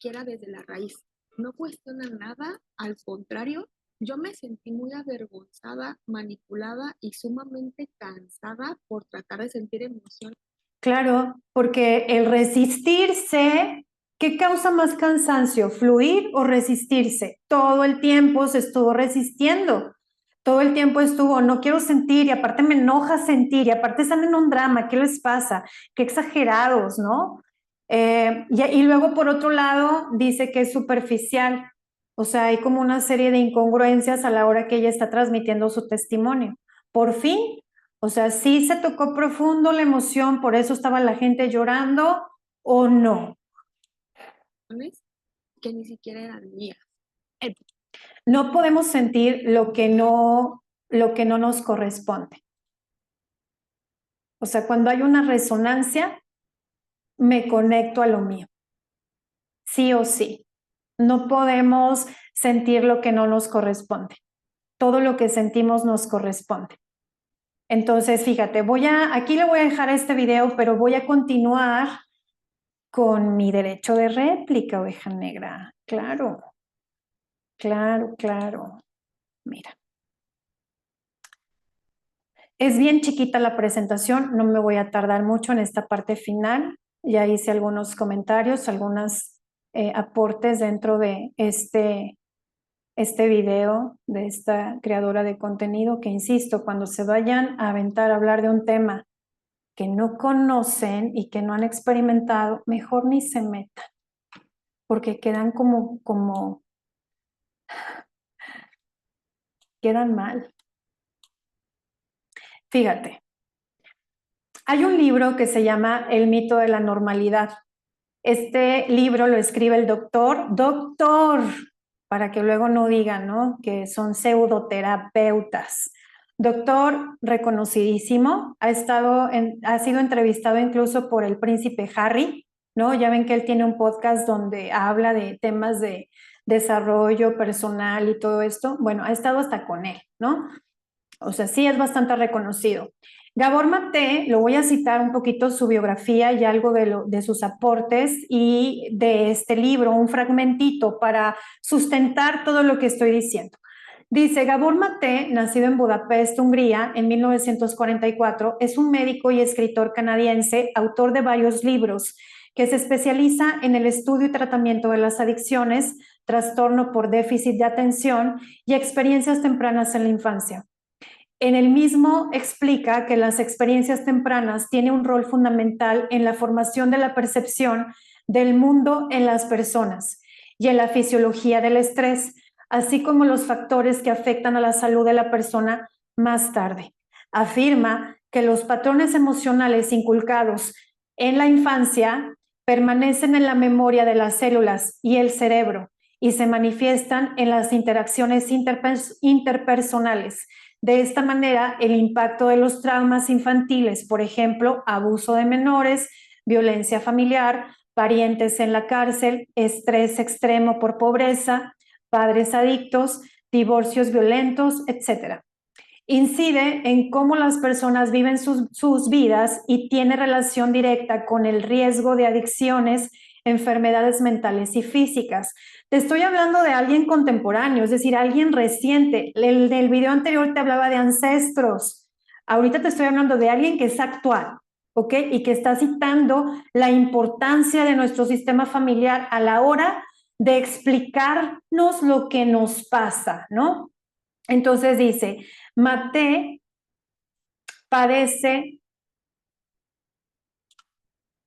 Quiera desde la raíz. No cuestiona nada, al contrario, yo me sentí muy avergonzada, manipulada y sumamente cansada por tratar de sentir emoción. Claro, porque el resistirse, ¿qué causa más cansancio? ¿Fluir o resistirse? Todo el tiempo se estuvo resistiendo. Todo el tiempo estuvo, no quiero sentir, y aparte me enoja sentir, y aparte están en un drama, ¿qué les pasa? Qué exagerados, ¿no? Y luego, por otro lado, dice que es superficial. O sea, hay como una serie de incongruencias a la hora que ella está transmitiendo su testimonio. Por fin, o sea, sí se tocó profundo la emoción, por eso estaba la gente llorando, ¿o no? Que ni siquiera eran mías. No podemos sentir lo que no nos corresponde. O sea, cuando hay una resonancia, me conecto a lo mío. Sí o sí. No podemos sentir lo que no nos corresponde. Todo lo que sentimos nos corresponde. Entonces, fíjate, aquí le voy a dejar este video, pero voy a continuar con mi derecho de réplica, oveja negra. Claro, claro, claro. Mira. Es bien chiquita la presentación, no me voy a tardar mucho en esta parte final. Ya hice algunos comentarios, algunos aportes dentro de este video de esta creadora de contenido que, insisto, cuando se vayan a aventar a hablar de un tema que no conocen y que no han experimentado, mejor ni se metan, porque quedan quedan mal. Fíjate, hay un libro que se llama El mito de la normalidad. Este libro lo escribe el doctor, para que luego no digan, ¿no?, que son pseudoterapeutas. Doctor reconocidísimo, ha sido entrevistado incluso por el príncipe Harry, ¿no? Ya ven que él tiene un podcast donde habla de temas de desarrollo personal y todo esto. Bueno, ha estado hasta con él, ¿no? O sea, sí es bastante reconocido. Gabor Maté, lo voy a citar un poquito su biografía y algo de sus aportes y de este libro, un fragmentito para sustentar todo lo que estoy diciendo. Dice, Gabor Maté, nacido en Budapest, Hungría, en 1944, es un médico y escritor canadiense, autor de varios libros, que se especializa en el estudio y tratamiento de las adicciones, trastorno por déficit de atención y experiencias tempranas en la infancia. En el mismo explica que las experiencias tempranas tienen un rol fundamental en la formación de la percepción del mundo en las personas y en la fisiología del estrés, así como los factores que afectan a la salud de la persona más tarde. Afirma que los patrones emocionales inculcados en la infancia permanecen en la memoria de las células y el cerebro y se manifiestan en las interacciones interpersonales. De esta manera, el impacto de los traumas infantiles, por ejemplo, abuso de menores, violencia familiar, parientes en la cárcel, estrés extremo por pobreza, padres adictos, divorcios violentos, etc., incide en cómo las personas viven sus vidas y tiene relación directa con el riesgo de adicciones, enfermedades mentales y físicas. Te estoy hablando de alguien contemporáneo, es decir, alguien reciente. El del video anterior te hablaba de ancestros. Ahorita te estoy hablando de alguien que es actual, ¿ok? Y que está citando la importancia de nuestro sistema familiar a la hora de explicarnos lo que nos pasa, ¿no? Entonces dice,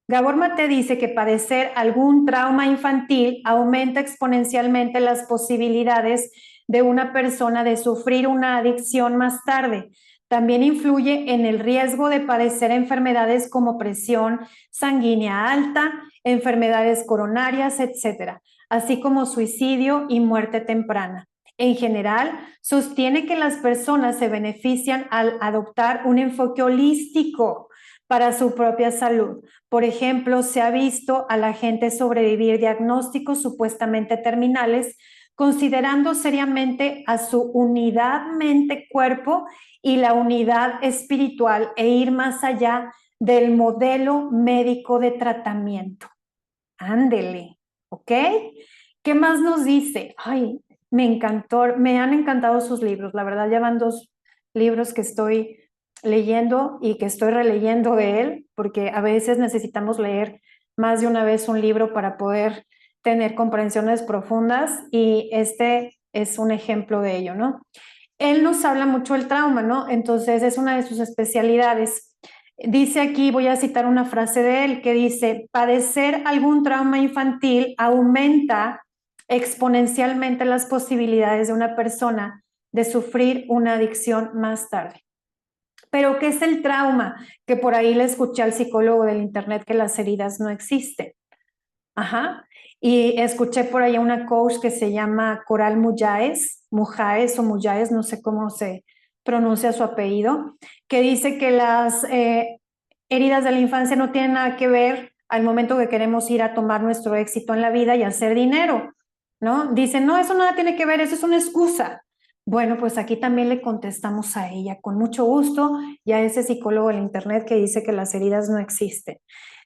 Gabor Maté dice que padecer algún trauma infantil aumenta exponencialmente las posibilidades de una persona de sufrir una adicción más tarde. También influye en el riesgo de padecer enfermedades como presión sanguínea alta, enfermedades coronarias, etc. así como suicidio y muerte temprana. En general, sostiene que las personas se benefician al adoptar un enfoque holístico para su propia salud. Por ejemplo, se ha visto a la gente sobrevivir diagnósticos supuestamente terminales, considerando seriamente a su unidad mente-cuerpo y la unidad espiritual e ir más allá del modelo médico de tratamiento. Ándele, ¿ok? ¿Qué más nos dice? Ay, me encantó, me han encantado sus libros. La verdad, ya van 2 libros que estoy leyendo y que estoy releyendo de él, porque a veces necesitamos leer más de una vez un libro para poder tener comprensiones profundas, y este es un ejemplo de ello, ¿no? Él nos habla mucho del trauma, ¿no? Entonces es una de sus especialidades. Dice aquí, voy a citar una frase de él que dice: padecer algún trauma infantil aumenta exponencialmente las posibilidades de una persona de sufrir una adicción más tarde. Pero ¿qué es el trauma? Que por ahí le escuché al psicólogo del internet que las heridas no existen. Ajá. Y escuché por ahí a una coach que se llama Coral Mujáez, o Mujáez, no sé cómo se pronuncia su apellido, que dice que las heridas de la infancia no tienen nada que ver al momento que queremos ir a tomar nuestro éxito en la vida y hacer dinero, ¿no? Dice, no, eso nada tiene que ver, eso es una excusa. Bueno, pues aquí también le contestamos a ella con mucho gusto y a ese psicólogo del internet que dice que las heridas no existen.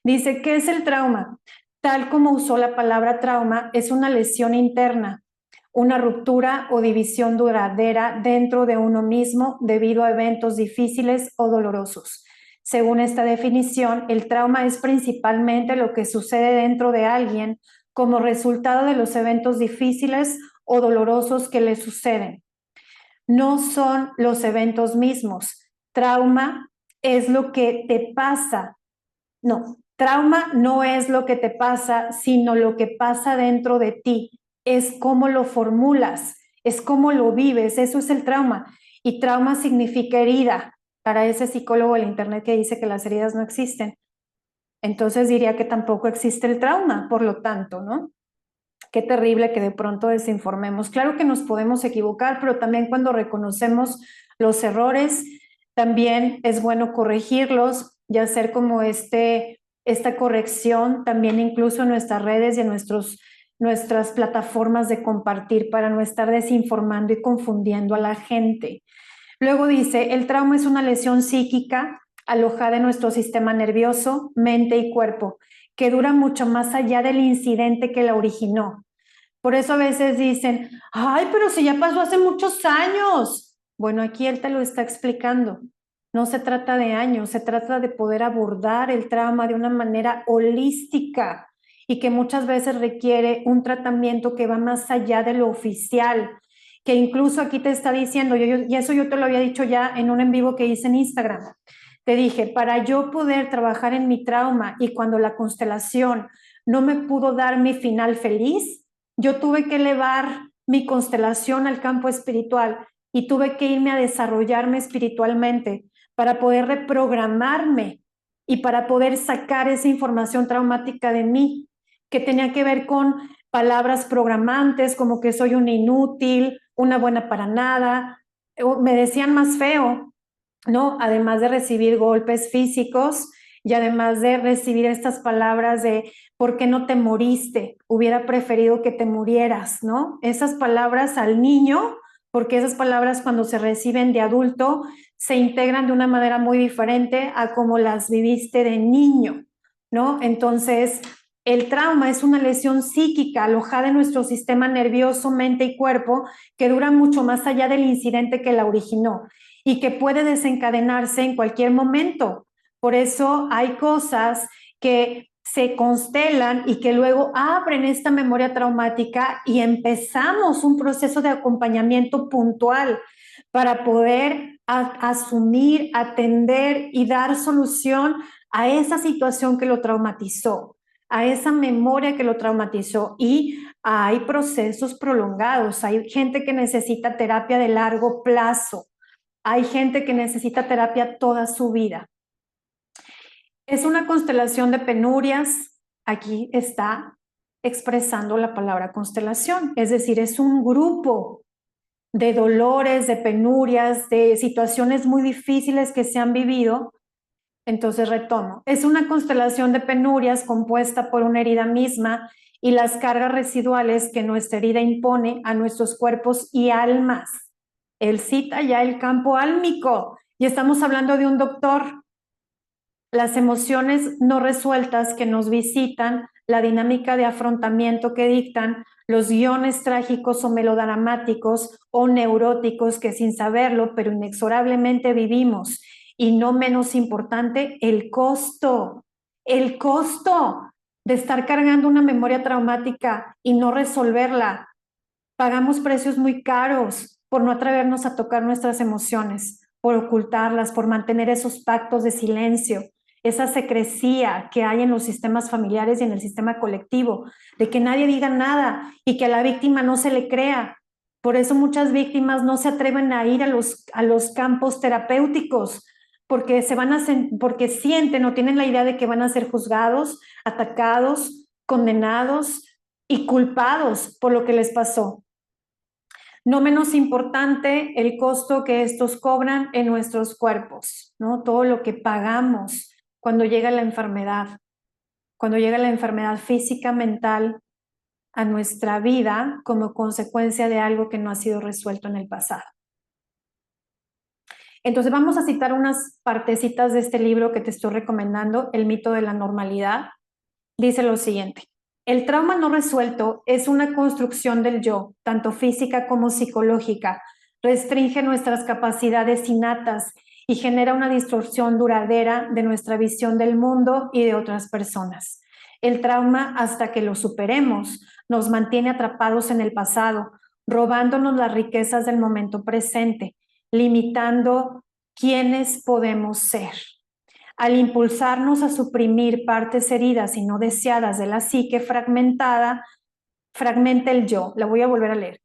Dice, ¿qué es el trauma? Tal como usó la palabra trauma, es una lesión interna, una ruptura o división duradera dentro de uno mismo debido a eventos difíciles o dolorosos. Según esta definición, el trauma es principalmente lo que sucede dentro de alguien como resultado de los eventos difíciles o dolorosos que le suceden. No son los eventos mismos. Trauma es lo que te pasa. No, trauma no es lo que te pasa, sino lo que pasa dentro de ti. Es cómo lo formulas, es cómo lo vives, eso es el trauma. Y trauma significa herida, para ese psicólogo del internet que dice que las heridas no existen. Entonces diría que tampoco existe el trauma, por lo tanto, ¿no? Qué terrible que de pronto desinformemos. Claro que nos podemos equivocar, pero también cuando reconocemos los errores, también es bueno corregirlos y hacer como esta corrección también incluso en nuestras redes y en nuestras plataformas de compartir para no estar desinformando y confundiendo a la gente. Luego dice, el trauma es una lesión psíquica alojada en nuestro sistema nervioso, mente y cuerpo, que dura mucho más allá del incidente que la originó. Por eso a veces dicen, ay, pero si ya pasó hace muchos años. Bueno, aquí él te lo está explicando. No se trata de años, se trata de poder abordar el trauma de una manera holística y que muchas veces requiere un tratamiento que va más allá de lo oficial, que incluso aquí te está diciendo, y eso yo te lo había dicho ya en un en vivo que hice en Instagram. Te dije, para yo poder trabajar en mi trauma y cuando la constelación no me pudo dar mi final feliz, yo tuve que elevar mi constelación al campo espiritual y tuve que irme a desarrollarme espiritualmente para poder reprogramarme y para poder sacar esa información traumática de mí, que tenía que ver con palabras programantes como que soy un inútil, una buena para nada, me decían más feo, ¿no? Además de recibir golpes físicos y además de recibir estas palabras de ¿por qué no te moriste? Hubiera preferido que te murieras, ¿no? Esas palabras al niño, porque esas palabras cuando se reciben de adulto se integran de una manera muy diferente a como las viviste de niño, ¿no? Entonces, el trauma es una lesión psíquica alojada en nuestro sistema nervioso, mente y cuerpo que dura mucho más allá del incidente que la originó y que puede desencadenarse en cualquier momento. Por eso hay cosas que se constelan y que luego abren esta memoria traumática y empezamos un proceso de acompañamiento puntual para poder asumir, atender y dar solución a esa situación que lo traumatizó, a esa memoria que lo traumatizó. Y hay procesos prolongados, hay gente que necesita terapia de largo plazo, hay gente que necesita terapia toda su vida. Es una constelación de penurias, aquí está. expresando la palabra constelación. Es decir, es un grupo de dolores, de penurias, de situaciones muy difíciles que se han vivido. Entonces retomo, es una constelación de penurias compuesta por una herida misma y las cargas residuales que nuestra herida impone a nuestros cuerpos y almas. Él cita ya el campo álmico y estamos hablando de un doctor. Las emociones no resueltas que nos visitan, la dinámica de afrontamiento que dictan, los guiones trágicos o melodramáticos o neuróticos que sin saberlo pero inexorablemente vivimos. Y no menos importante, el costo de estar cargando una memoria traumática y no resolverla. Pagamos precios muy caros por no atrevernos a tocar nuestras emociones, por ocultarlas, por mantener esos pactos de silencio, esa secrecía que hay en los sistemas familiares y en el sistema colectivo, de que nadie diga nada y que a la víctima no se le crea. Por eso muchas víctimas no se atreven a ir a los campos terapéuticos, porque porque sienten o tienen la idea de que van a ser juzgados, atacados, condenados y culpados por lo que les pasó. No menos importante, el costo que estos cobran en nuestros cuerpos, ¿no? Todo lo que pagamos cuando llega la enfermedad física, mental, a nuestra vida como consecuencia de algo que no ha sido resuelto en el pasado. Entonces vamos a citar unas partecitas de este libro que te estoy recomendando, El mito de la normalidad. Dice lo siguiente: el trauma no resuelto es una construcción del yo, tanto física como psicológica, restringe nuestras capacidades innatas y genera una distorsión duradera de nuestra visión del mundo y de otras personas. El trauma, hasta que lo superemos, nos mantiene atrapados en el pasado, robándonos las riquezas del momento presente, limitando quiénes podemos ser. Al impulsarnos a suprimir partes heridas y no deseadas de la psique fragmentada, fragmenta el yo. La voy a volver a leer.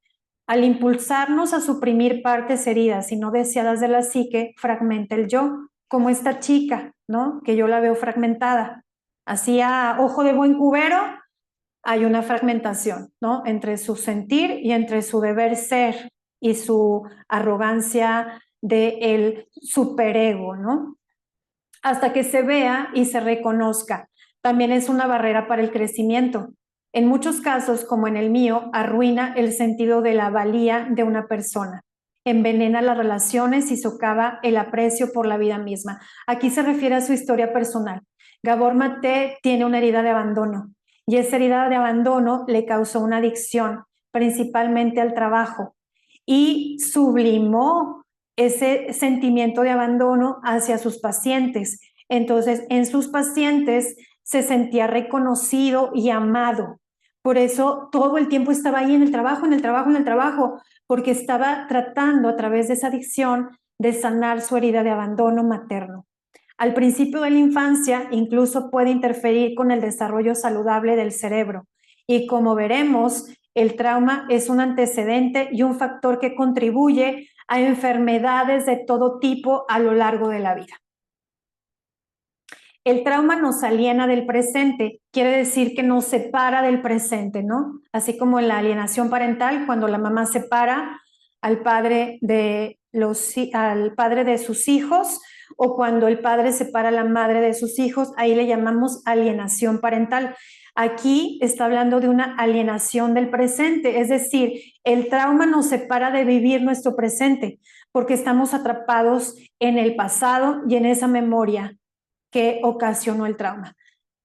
Al impulsarnos a suprimir partes heridas y no deseadas de la psique, fragmenta el yo, como esta chica, ¿no? Que yo la veo fragmentada. Así a ojo de buen cubero hay una fragmentación, ¿no? Entre su sentir y entre su deber ser y su arrogancia del superego, ¿no? Hasta que se vea y se reconozca. También es una barrera para el crecimiento. En muchos casos, como en el mío, arruina el sentido de la valía de una persona, envenena las relaciones y socava el aprecio por la vida misma. Aquí se refiere a su historia personal. Gabor Maté tiene una herida de abandono y esa herida de abandono le causó una adicción, principalmente al trabajo, y sublimó ese sentimiento de abandono hacia sus pacientes. Entonces, en sus pacientes se sentía reconocido y amado. Por eso todo el tiempo estaba ahí en el trabajo, porque estaba tratando a través de esa adicción de sanar su herida de abandono materno. Al principio de la infancia incluso puede interferir con el desarrollo saludable del cerebro y, como veremos, el trauma es un antecedente y un factor que contribuye a enfermedades de todo tipo a lo largo de la vida. El trauma nos aliena del presente, quiere decir que nos separa del presente, ¿no? Así como en la alienación parental, cuando la mamá separa al padre de sus hijos, o cuando el padre separa a la madre de sus hijos, ahí le llamamos alienación parental. Aquí está hablando de una alienación del presente, es decir, el trauma nos separa de vivir nuestro presente, porque estamos atrapados en el pasado y en esa memoria que ocasionó el trauma.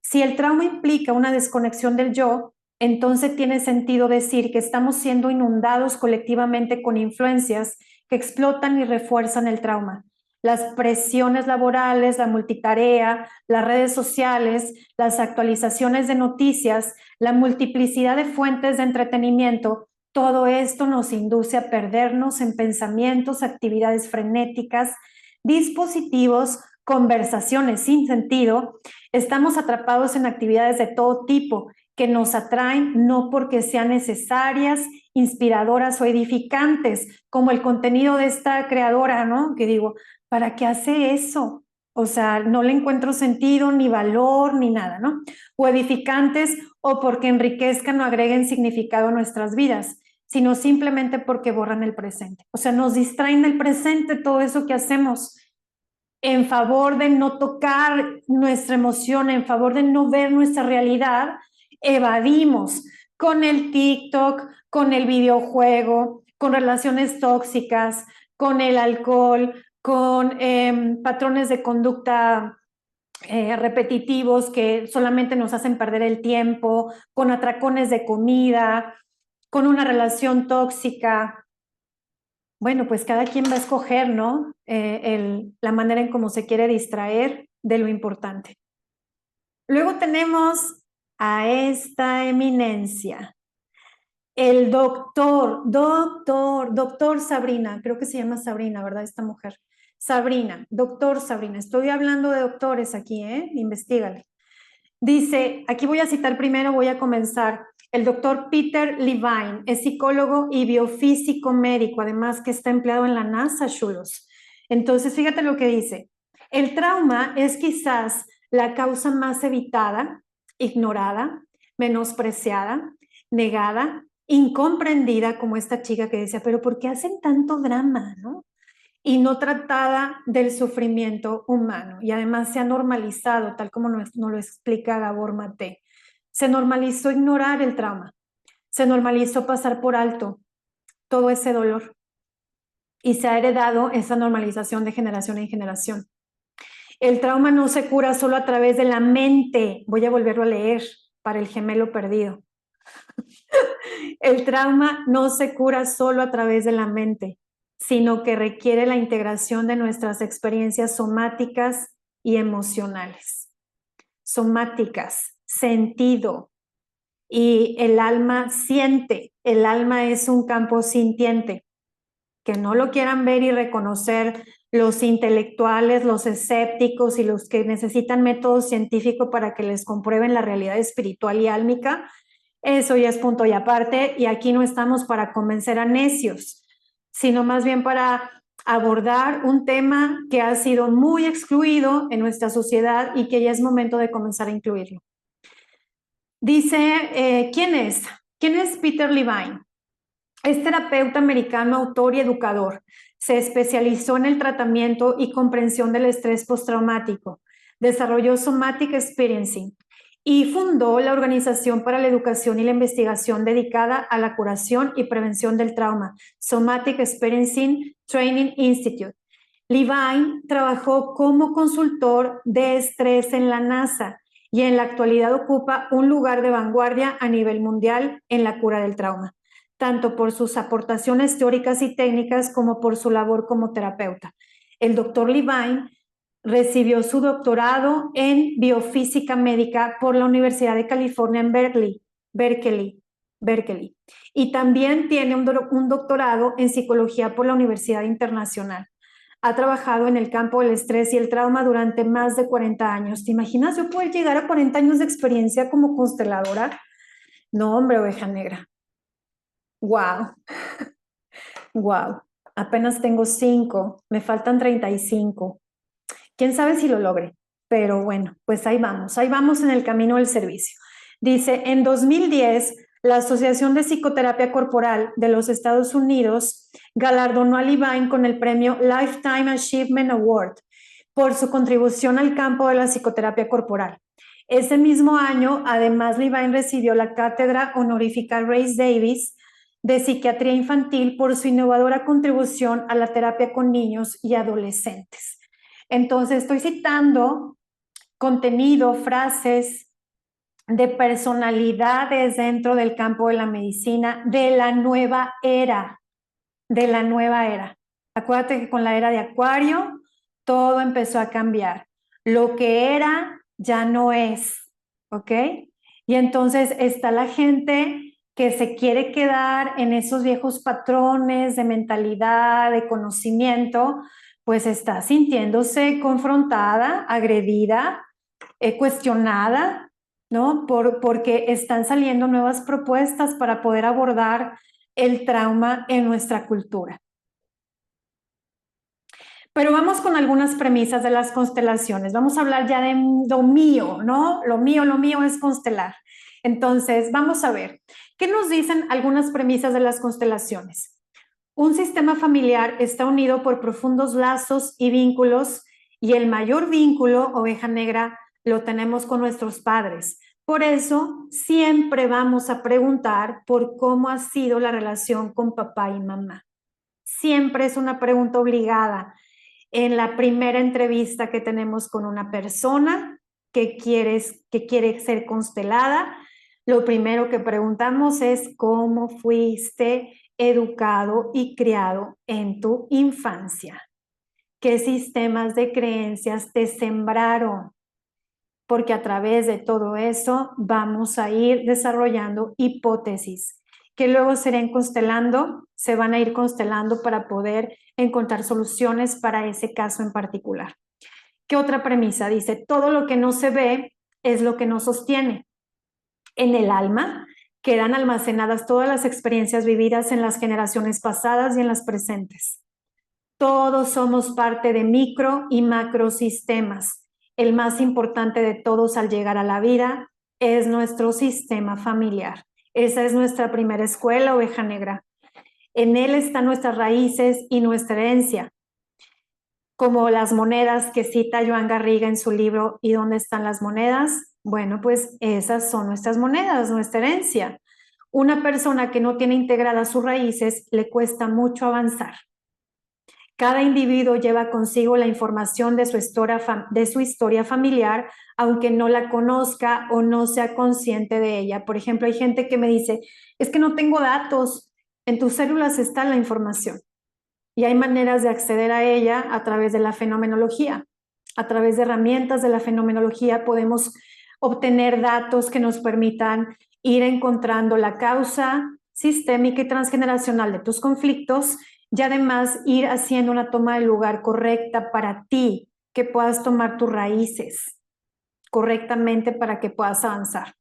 Si el trauma implica una desconexión del yo, entonces tiene sentido decir que estamos siendo inundados colectivamente con influencias que explotan y refuerzan el trauma. Las presiones laborales, la multitarea, las redes sociales, las actualizaciones de noticias, la multiplicidad de fuentes de entretenimiento, todo esto nos induce a perdernos en pensamientos, actividades frenéticas, dispositivos, conversaciones sin sentido. Estamos atrapados en actividades de todo tipo que nos atraen no porque sean necesarias, inspiradoras o edificantes, como el contenido de esta creadora, ¿no? Que digo, ¿para qué hace eso? O sea, no le encuentro sentido, ni valor, ni nada, ¿no? O edificantes o porque enriquezcan o agreguen significado a nuestras vidas, sino simplemente porque borran el presente. O sea, nos distraen del presente todo eso que hacemos en favor de no tocar nuestra emoción, en favor de no ver nuestra realidad, evadimos con el TikTok, con el videojuego, con relaciones tóxicas, con el alcohol, con patrones de conducta repetitivos que solamente nos hacen perder el tiempo, con atracones de comida, con una relación tóxica. Bueno, pues cada quien va a escoger, ¿no? La manera en cómo se quiere distraer de lo importante. Luego tenemos a esta eminencia, el doctor Sabrina, creo que se llama Sabrina, ¿verdad? Esta mujer. Sabrina, doctor Sabrina, estoy hablando de doctores aquí, investígale. Dice, aquí voy a citar primero, voy a comenzar. El doctor Peter Levine es psicólogo y biofísico médico, además que está empleado en la NASA, chulos. Entonces, fíjate lo que dice. El trauma es quizás la causa más evitada, ignorada, menospreciada, negada, incomprendida, como esta chica que decía, pero ¿por qué hacen tanto drama, no? Y no tratada del sufrimiento humano. Y además se ha normalizado, tal como nos lo explica Gabor Maté. Se normalizó ignorar el trauma. Se normalizó pasar por alto todo ese dolor. Y se ha heredado esa normalización de generación en generación. El trauma no se cura solo a través de la mente. Voy a volverlo a leer para el gemelo perdido. El trauma no se cura solo a través de la mente, sino que requiere la integración de nuestras experiencias somáticas y emocionales. Somáticas, sentido, y el alma siente. El alma es un campo sintiente. Que no lo quieran ver y reconocer los intelectuales, los escépticos y los que necesitan método científico para que les comprueben la realidad espiritual y álmica, eso ya es punto y aparte, y aquí no estamos para convencer a necios, sino más bien para abordar un tema que ha sido muy excluido en nuestra sociedad y que ya es momento de comenzar a incluirlo. Dice, ¿quién es? ¿Quién es Peter Levine? Es terapeuta americano, autor y educador. Se especializó en el tratamiento y comprensión del estrés postraumático. Desarrolló Somatic Experiencing y fundó la Organización para la Educación y la Investigación dedicada a la curación y prevención del trauma, Somatic Experiencing Training Institute. Levine trabajó como consultor de estrés en la NASA y en la actualidad ocupa un lugar de vanguardia a nivel mundial en la cura del trauma, tanto por sus aportaciones teóricas y técnicas como por su labor como terapeuta. El doctor Levine recibió su doctorado en biofísica médica por la Universidad de California en Berkeley. Y también tiene un doctorado en psicología por la Universidad Internacional. Ha trabajado en el campo del estrés y el trauma durante más de 40 años. ¿Te imaginas yo poder llegar a 40 años de experiencia como consteladora? No, hombre, oveja negra. Wow. Wow. Apenas tengo 5, me faltan 35. ¿Quién sabe si lo logre? Pero bueno, pues ahí vamos en el camino del servicio. Dice, en 2010, la Asociación de Psicoterapia Corporal de los Estados Unidos galardonó a Levine con el premio Lifetime Achievement Award por su contribución al campo de la psicoterapia corporal. Ese mismo año, además, Levine recibió la cátedra honorífica Grace Davis de Psiquiatría Infantil por su innovadora contribución a la terapia con niños y adolescentes. Entonces, estoy citando contenido, frases de personalidades dentro del campo de la medicina de la nueva era, Acuérdate que con la era de Acuario todo empezó a cambiar. Lo que era ya no es, ¿ok? Y entonces está la gente que se quiere quedar en esos viejos patrones de mentalidad, de conocimiento, pues está sintiéndose confrontada, agredida, cuestionada, ¿no? Porque están saliendo nuevas propuestas para poder abordar el trauma en nuestra cultura. Pero vamos con algunas premisas de las constelaciones. Vamos a hablar ya de lo mío, ¿no? Lo mío es constelar. Entonces, vamos a ver, ¿qué nos dicen algunas premisas de las constelaciones? Un sistema familiar está unido por profundos lazos y vínculos, y el mayor vínculo, oveja negra, lo tenemos con nuestros padres. Por eso, siempre vamos a preguntar por cómo ha sido la relación con papá y mamá. Siempre es una pregunta obligada en la primera entrevista que tenemos con una persona que quiere ser constelada. Lo primero que preguntamos es cómo fuiste educado y criado en tu infancia. ¿Qué sistemas de creencias te sembraron? Porque a través de todo eso vamos a ir desarrollando hipótesis que luego se van a ir constelando para poder encontrar soluciones para ese caso en particular. ¿Qué otra premisa? Dice, todo lo que no se ve es lo que nos sostiene. En el alma quedan almacenadas todas las experiencias vividas en las generaciones pasadas y en las presentes. Todos somos parte de micro y macrosistemas. El más importante de todos al llegar a la vida es nuestro sistema familiar. Esa es nuestra primera escuela, oveja negra. En él están nuestras raíces y nuestra herencia, como las monedas que cita Joan Garriga en su libro ¿Y dónde están las monedas? Bueno, pues esas son nuestras monedas, nuestra herencia. Una persona que no tiene integradas sus raíces le cuesta mucho avanzar. Cada individuo lleva consigo la información de su historia familiar, aunque no la conozca o no sea consciente de ella. Por ejemplo, hay gente que me dice, es que no tengo datos. En tus células está la información y hay maneras de acceder a ella a través de la fenomenología. A través de herramientas de la fenomenología podemos obtener datos que nos permitan ir encontrando la causa sistémica y transgeneracional de tus conflictos y además ir haciendo una toma de lugar correcta para ti, que puedas tomar tus raíces correctamente para que puedas avanzar.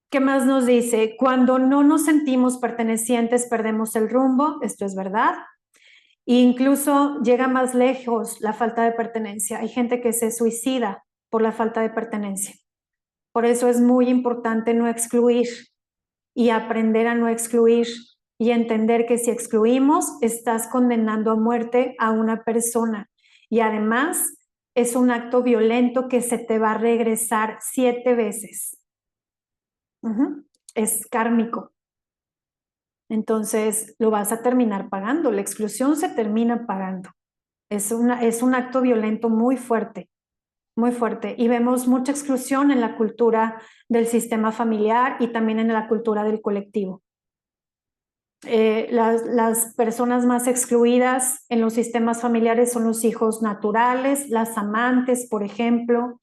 ¿Qué más nos dice? Cuando no nos sentimos pertenecientes, perdemos el rumbo. Esto es verdad. E incluso llega más lejos la falta de pertenencia. Hay gente que se suicida por la falta de pertenencia. Por eso es muy importante no excluir y aprender a no excluir y entender que si excluimos, estás condenando a muerte a una persona. Y además es un acto violento que se te va a regresar 7 veces. Es kármico. Entonces lo vas a terminar pagando. La exclusión se termina pagando. Es un acto violento muy fuerte, muy fuerte. Y vemos mucha exclusión en la cultura del sistema familiar y también en la cultura del colectivo. Las personas más excluidas en los sistemas familiares son los hijos naturales, las amantes, por ejemplo,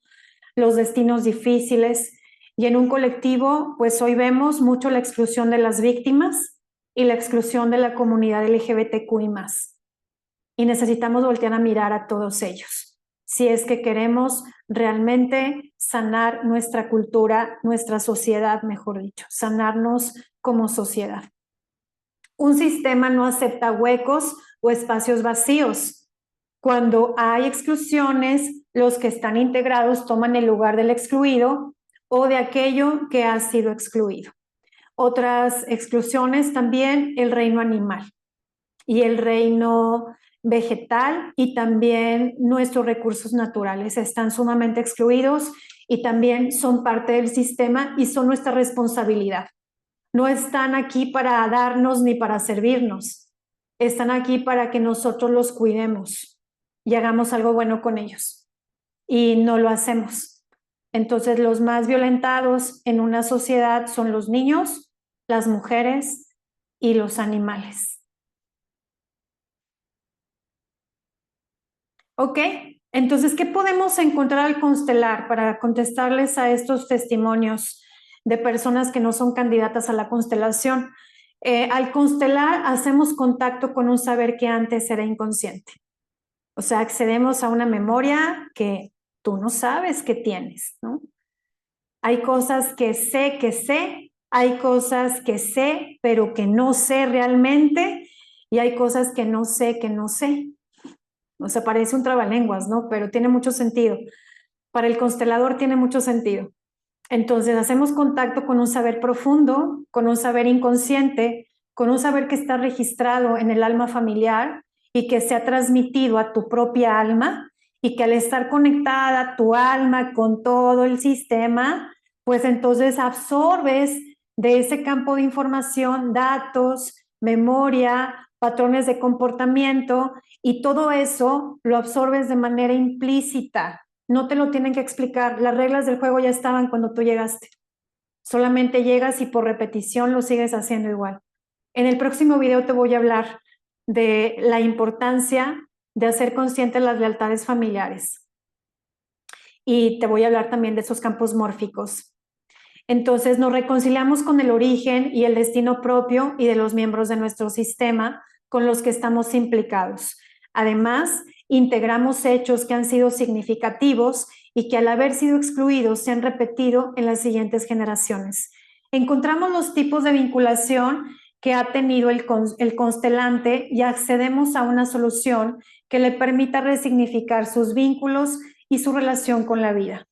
los destinos difíciles. Y en un colectivo, pues hoy vemos mucho la exclusión de las víctimas y la exclusión de la comunidad LGBTQI+. Y necesitamos voltear a mirar a todos ellos, si es que queremos realmente sanar nuestra cultura, nuestra sociedad, mejor dicho, sanarnos como sociedad. Un sistema no acepta huecos o espacios vacíos. Cuando hay exclusiones, los que están integrados toman el lugar del excluido o de aquello que ha sido excluido. Otras exclusiones también, el reino animal y el reino vegetal y también nuestros recursos naturales están sumamente excluidos y también son parte del sistema y son nuestra responsabilidad. No están aquí para darnos ni para servirnos. Están aquí para que nosotros los cuidemos y hagamos algo bueno con ellos. Y no lo hacemos. Entonces, los más violentados en una sociedad son los niños, las mujeres y los animales. ¿Ok? Entonces, ¿qué podemos encontrar al constelar para contestarles a estos testimonios de personas que no son candidatas a la constelación? Al constelar hacemos contacto con un saber que antes era inconsciente. O sea, accedemos a una memoria que tú no sabes que tienes, ¿no? Hay cosas que sé, hay cosas que sé, pero que no sé realmente, y hay cosas que no sé. O sea, parece un trabalenguas, ¿no? Pero tiene mucho sentido. Para el constelador tiene mucho sentido. Entonces, hacemos contacto con un saber profundo, con un saber inconsciente, con un saber que está registrado en el alma familiar y que se ha transmitido a tu propia alma, y que al estar conectada tu alma con todo el sistema, pues entonces absorbes de ese campo de información datos, memoria, patrones de comportamiento, y todo eso lo absorbes de manera implícita. No te lo tienen que explicar, las reglas del juego ya estaban cuando tú llegaste. Solamente llegas y por repetición lo sigues haciendo igual. En el próximo video te voy a hablar de la importancia de hacer conscientes las lealtades familiares. Y te voy a hablar también de esos campos mórficos. Entonces nos reconciliamos con el origen y el destino propio y de los miembros de nuestro sistema con los que estamos implicados. Además, integramos hechos que han sido significativos y que al haber sido excluidos se han repetido en las siguientes generaciones. Encontramos los tipos de vinculación que ha tenido el constelante y accedemos a una solución que le permita resignificar sus vínculos y su relación con la vida.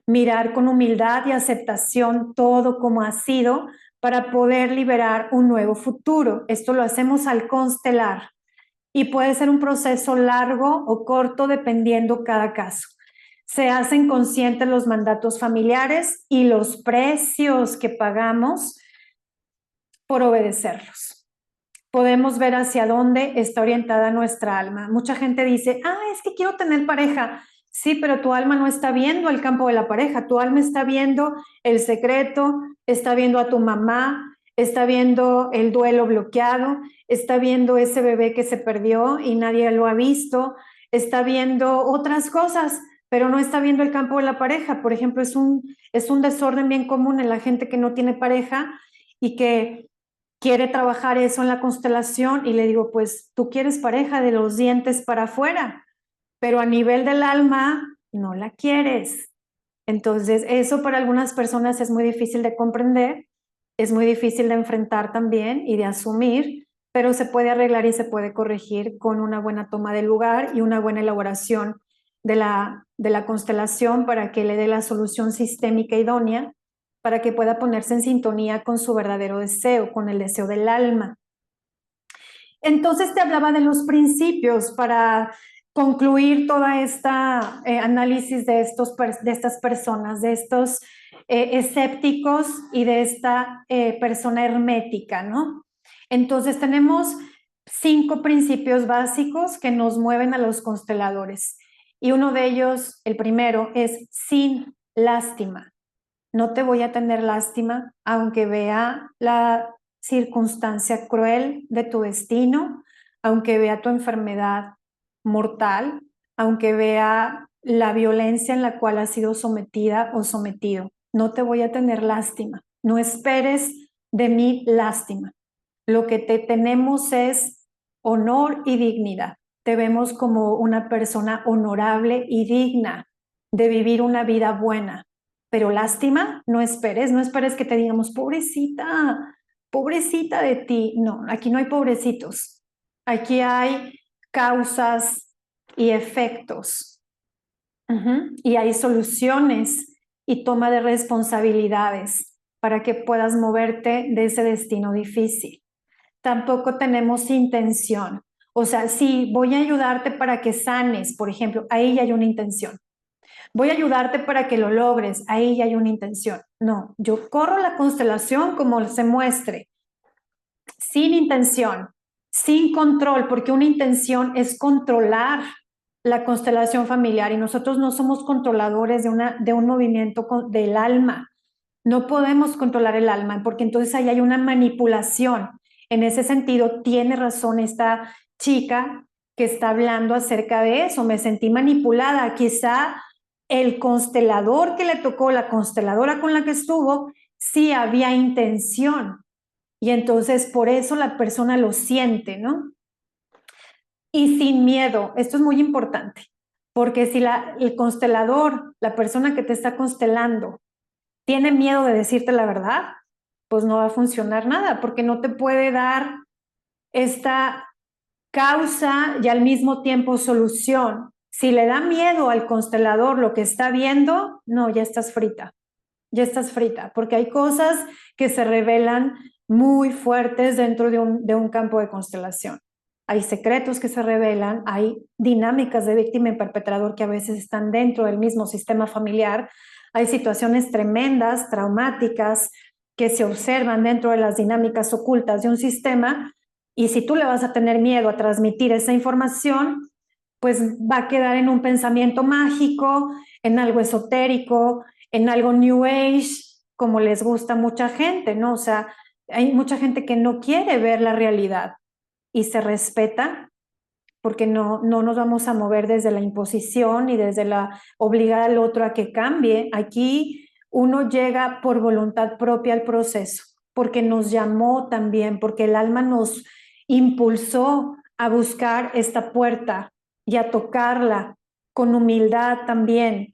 Mirar con humildad y aceptación todo como ha sido para poder liberar un nuevo futuro. Esto lo hacemos al constelar y puede ser un proceso largo o corto dependiendo cada caso. Se hacen conscientes los mandatos familiares y los precios que pagamos por obedecerlos. Podemos ver hacia dónde está orientada nuestra alma. Mucha gente dice, es que quiero tener pareja. Sí, pero tu alma no está viendo el campo de la pareja, tu alma está viendo el secreto, está viendo a tu mamá, está viendo el duelo bloqueado, está viendo ese bebé que se perdió y nadie lo ha visto, está viendo otras cosas, pero no está viendo el campo de la pareja. Por ejemplo, es un desorden bien común en la gente que no tiene pareja y que quiere trabajar eso en la constelación, y le digo, pues tú quieres pareja de los dientes para afuera, pero a nivel del alma no la quieres. Entonces, eso para algunas personas es muy difícil de comprender, es muy difícil de enfrentar también y de asumir, pero se puede arreglar y se puede corregir con una buena toma de lugar y una buena elaboración de la constelación para que le dé la solución sistémica idónea, para que pueda ponerse en sintonía con su verdadero deseo, con el deseo del alma. Entonces te hablaba de los principios para concluir toda esta análisis de estas personas, de estos escépticos y de esta persona hermética, ¿no? Entonces tenemos 5 principios básicos que nos mueven a los consteladores. Y uno de ellos, el primero, es sin lástima. No te voy a tener lástima, aunque vea la circunstancia cruel de tu destino, aunque vea tu enfermedad mortal, aunque vea la violencia en la cual has sido sometida o sometido. No te voy a tener lástima. No esperes de mí lástima. Lo que te tenemos es honor y dignidad. Te vemos como una persona honorable y digna de vivir una vida buena. Pero lástima, no esperes que te digamos, pobrecita, pobrecita de ti. No, aquí no hay pobrecitos. Aquí hay causas y efectos. Y hay soluciones y toma de responsabilidades para que puedas moverte de ese destino difícil. Tampoco tenemos intención. O sea, sí, voy a ayudarte para que sanes, por ejemplo, ahí ya hay una intención. Voy a ayudarte para que lo logres, ahí ya hay una intención. No, yo corro la constelación como se muestre, sin intención, sin control, porque una intención es controlar la constelación familiar y nosotros no somos controladores de un movimiento del alma. No podemos controlar el alma porque entonces ahí hay una manipulación. En ese sentido, tiene razón esta chica que está hablando acerca de eso. Me sentí manipulada. Quizá el constelador que le tocó, la consteladora con la que estuvo, sí había intención. Y entonces por eso la persona lo siente, ¿no? Y sin miedo. Esto es muy importante. Porque si el constelador, la persona que te está constelando, tiene miedo de decirte la verdad, pues no va a funcionar nada, porque no te puede dar esta causa y al mismo tiempo solución. Si le da miedo al constelador lo que está viendo, no, ya estás frita. Ya estás frita, porque hay cosas que se revelan muy fuertes dentro de un campo de constelación. Hay secretos que se revelan, hay dinámicas de víctima y perpetrador que a veces están dentro del mismo sistema familiar, hay situaciones tremendas, traumáticas, que se observan dentro de las dinámicas ocultas de un sistema, y si tú le vas a tener miedo a transmitir esa información, pues va a quedar en un pensamiento mágico, en algo esotérico, en algo New Age, como les gusta a mucha gente, ¿no? O sea, hay mucha gente que no quiere ver la realidad y se respeta porque no nos vamos a mover desde la imposición y desde la obligar al otro a que cambie. Aquí uno llega por voluntad propia al proceso, porque nos llamó también, porque el alma nos impulsó a buscar esta puerta y a tocarla con humildad también,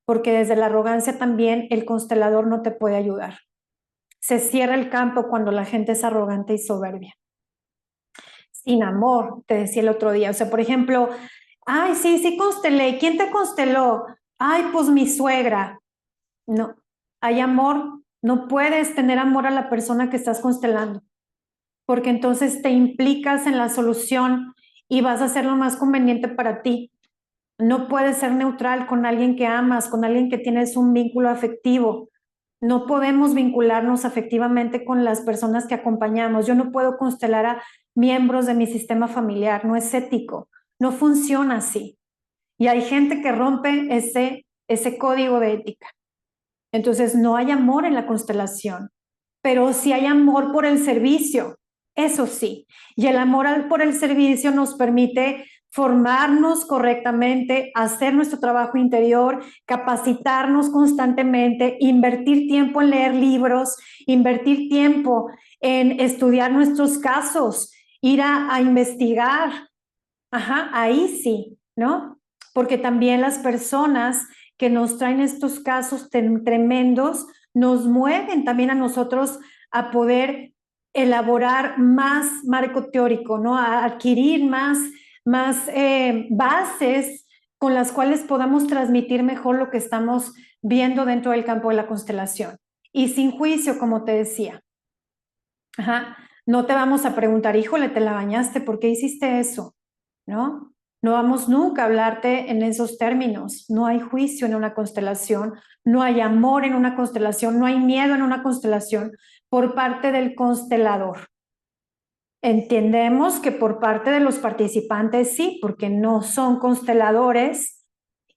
porque desde la arrogancia también el constelador no te puede ayudar. Se cierra el campo cuando la gente es arrogante y soberbia. Sin amor, te decía el otro día. O sea, por ejemplo, ay, sí constelé. ¿Quién te consteló? Ay, pues mi suegra. No, hay amor. No puedes tener amor a la persona que estás constelando, porque entonces te implicas en la solución y vas a hacer lo más conveniente para ti. No puedes ser neutral con alguien que amas, con alguien que tienes un vínculo afectivo. No podemos vincularnos afectivamente con las personas que acompañamos. Yo no puedo constelar a miembros de mi sistema familiar, no es ético, no funciona así. Y hay gente que rompe ese código de ética. Entonces no hay amor en la constelación, pero sí hay amor por el servicio, eso sí. Y el amor por el servicio nos permite formarnos correctamente, hacer nuestro trabajo interior, capacitarnos constantemente, invertir tiempo en leer libros, invertir tiempo en estudiar nuestros casos, ir a investigar. Ajá, ahí sí, ¿no? Porque también las personas que nos traen estos casos tremendos nos mueven también a nosotros a poder elaborar más marco teórico, ¿no? A adquirir más bases con las cuales podamos transmitir mejor lo que estamos viendo dentro del campo de la constelación. Y sin juicio, como te decía. Ajá. No te vamos a preguntar, híjole, te la bañaste, ¿por qué hiciste eso? ¿No? No vamos nunca a hablarte en esos términos. No hay juicio en una constelación, no hay amor en una constelación, no hay miedo en una constelación por parte del constelador. Entendemos que por parte de los participantes sí, porque no son consteladores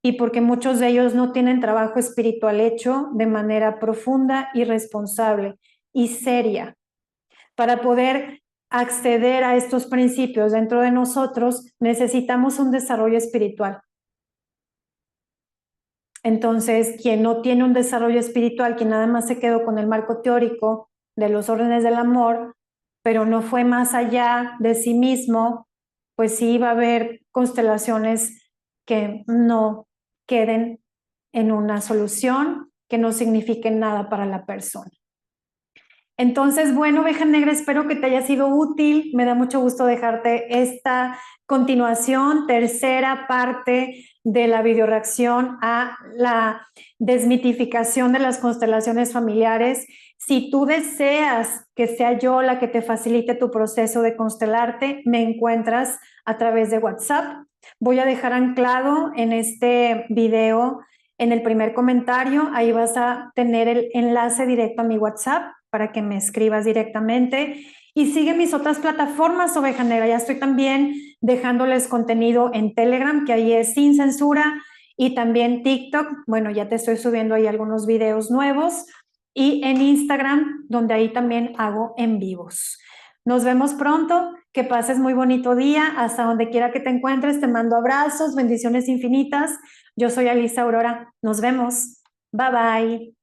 y porque muchos de ellos no tienen trabajo espiritual hecho de manera profunda y responsable y seria. Para poder acceder a estos principios dentro de nosotros, necesitamos un desarrollo espiritual. Entonces, quien no tiene un desarrollo espiritual, quien nada más se quedó con el marco teórico de los órdenes del amor, pero no fue más allá de sí mismo, pues sí va a haber constelaciones que no queden en una solución, que no signifiquen nada para la persona. Entonces, bueno, Oveja Negra, espero que te haya sido útil. Me da mucho gusto dejarte esta continuación, tercera parte de la videoreacción a la desmitificación de las constelaciones familiares. Si tú deseas que sea yo la que te facilite tu proceso de constelarte, me encuentras a través de WhatsApp. Voy a dejar anclado en este video, en el primer comentario, ahí vas a tener el enlace directo a mi WhatsApp para que me escribas directamente. Y sigue mis otras plataformas, Oveja Negra. Ya estoy también dejándoles contenido en Telegram, que ahí es sin censura, y también TikTok. Bueno, ya te estoy subiendo ahí algunos videos nuevos. Y en Instagram, donde ahí también hago en vivos. Nos vemos pronto. Que pases muy bonito día. Hasta donde quiera que te encuentres, te mando abrazos, bendiciones infinitas. Yo soy Alisa Aurora. Nos vemos. Bye, bye.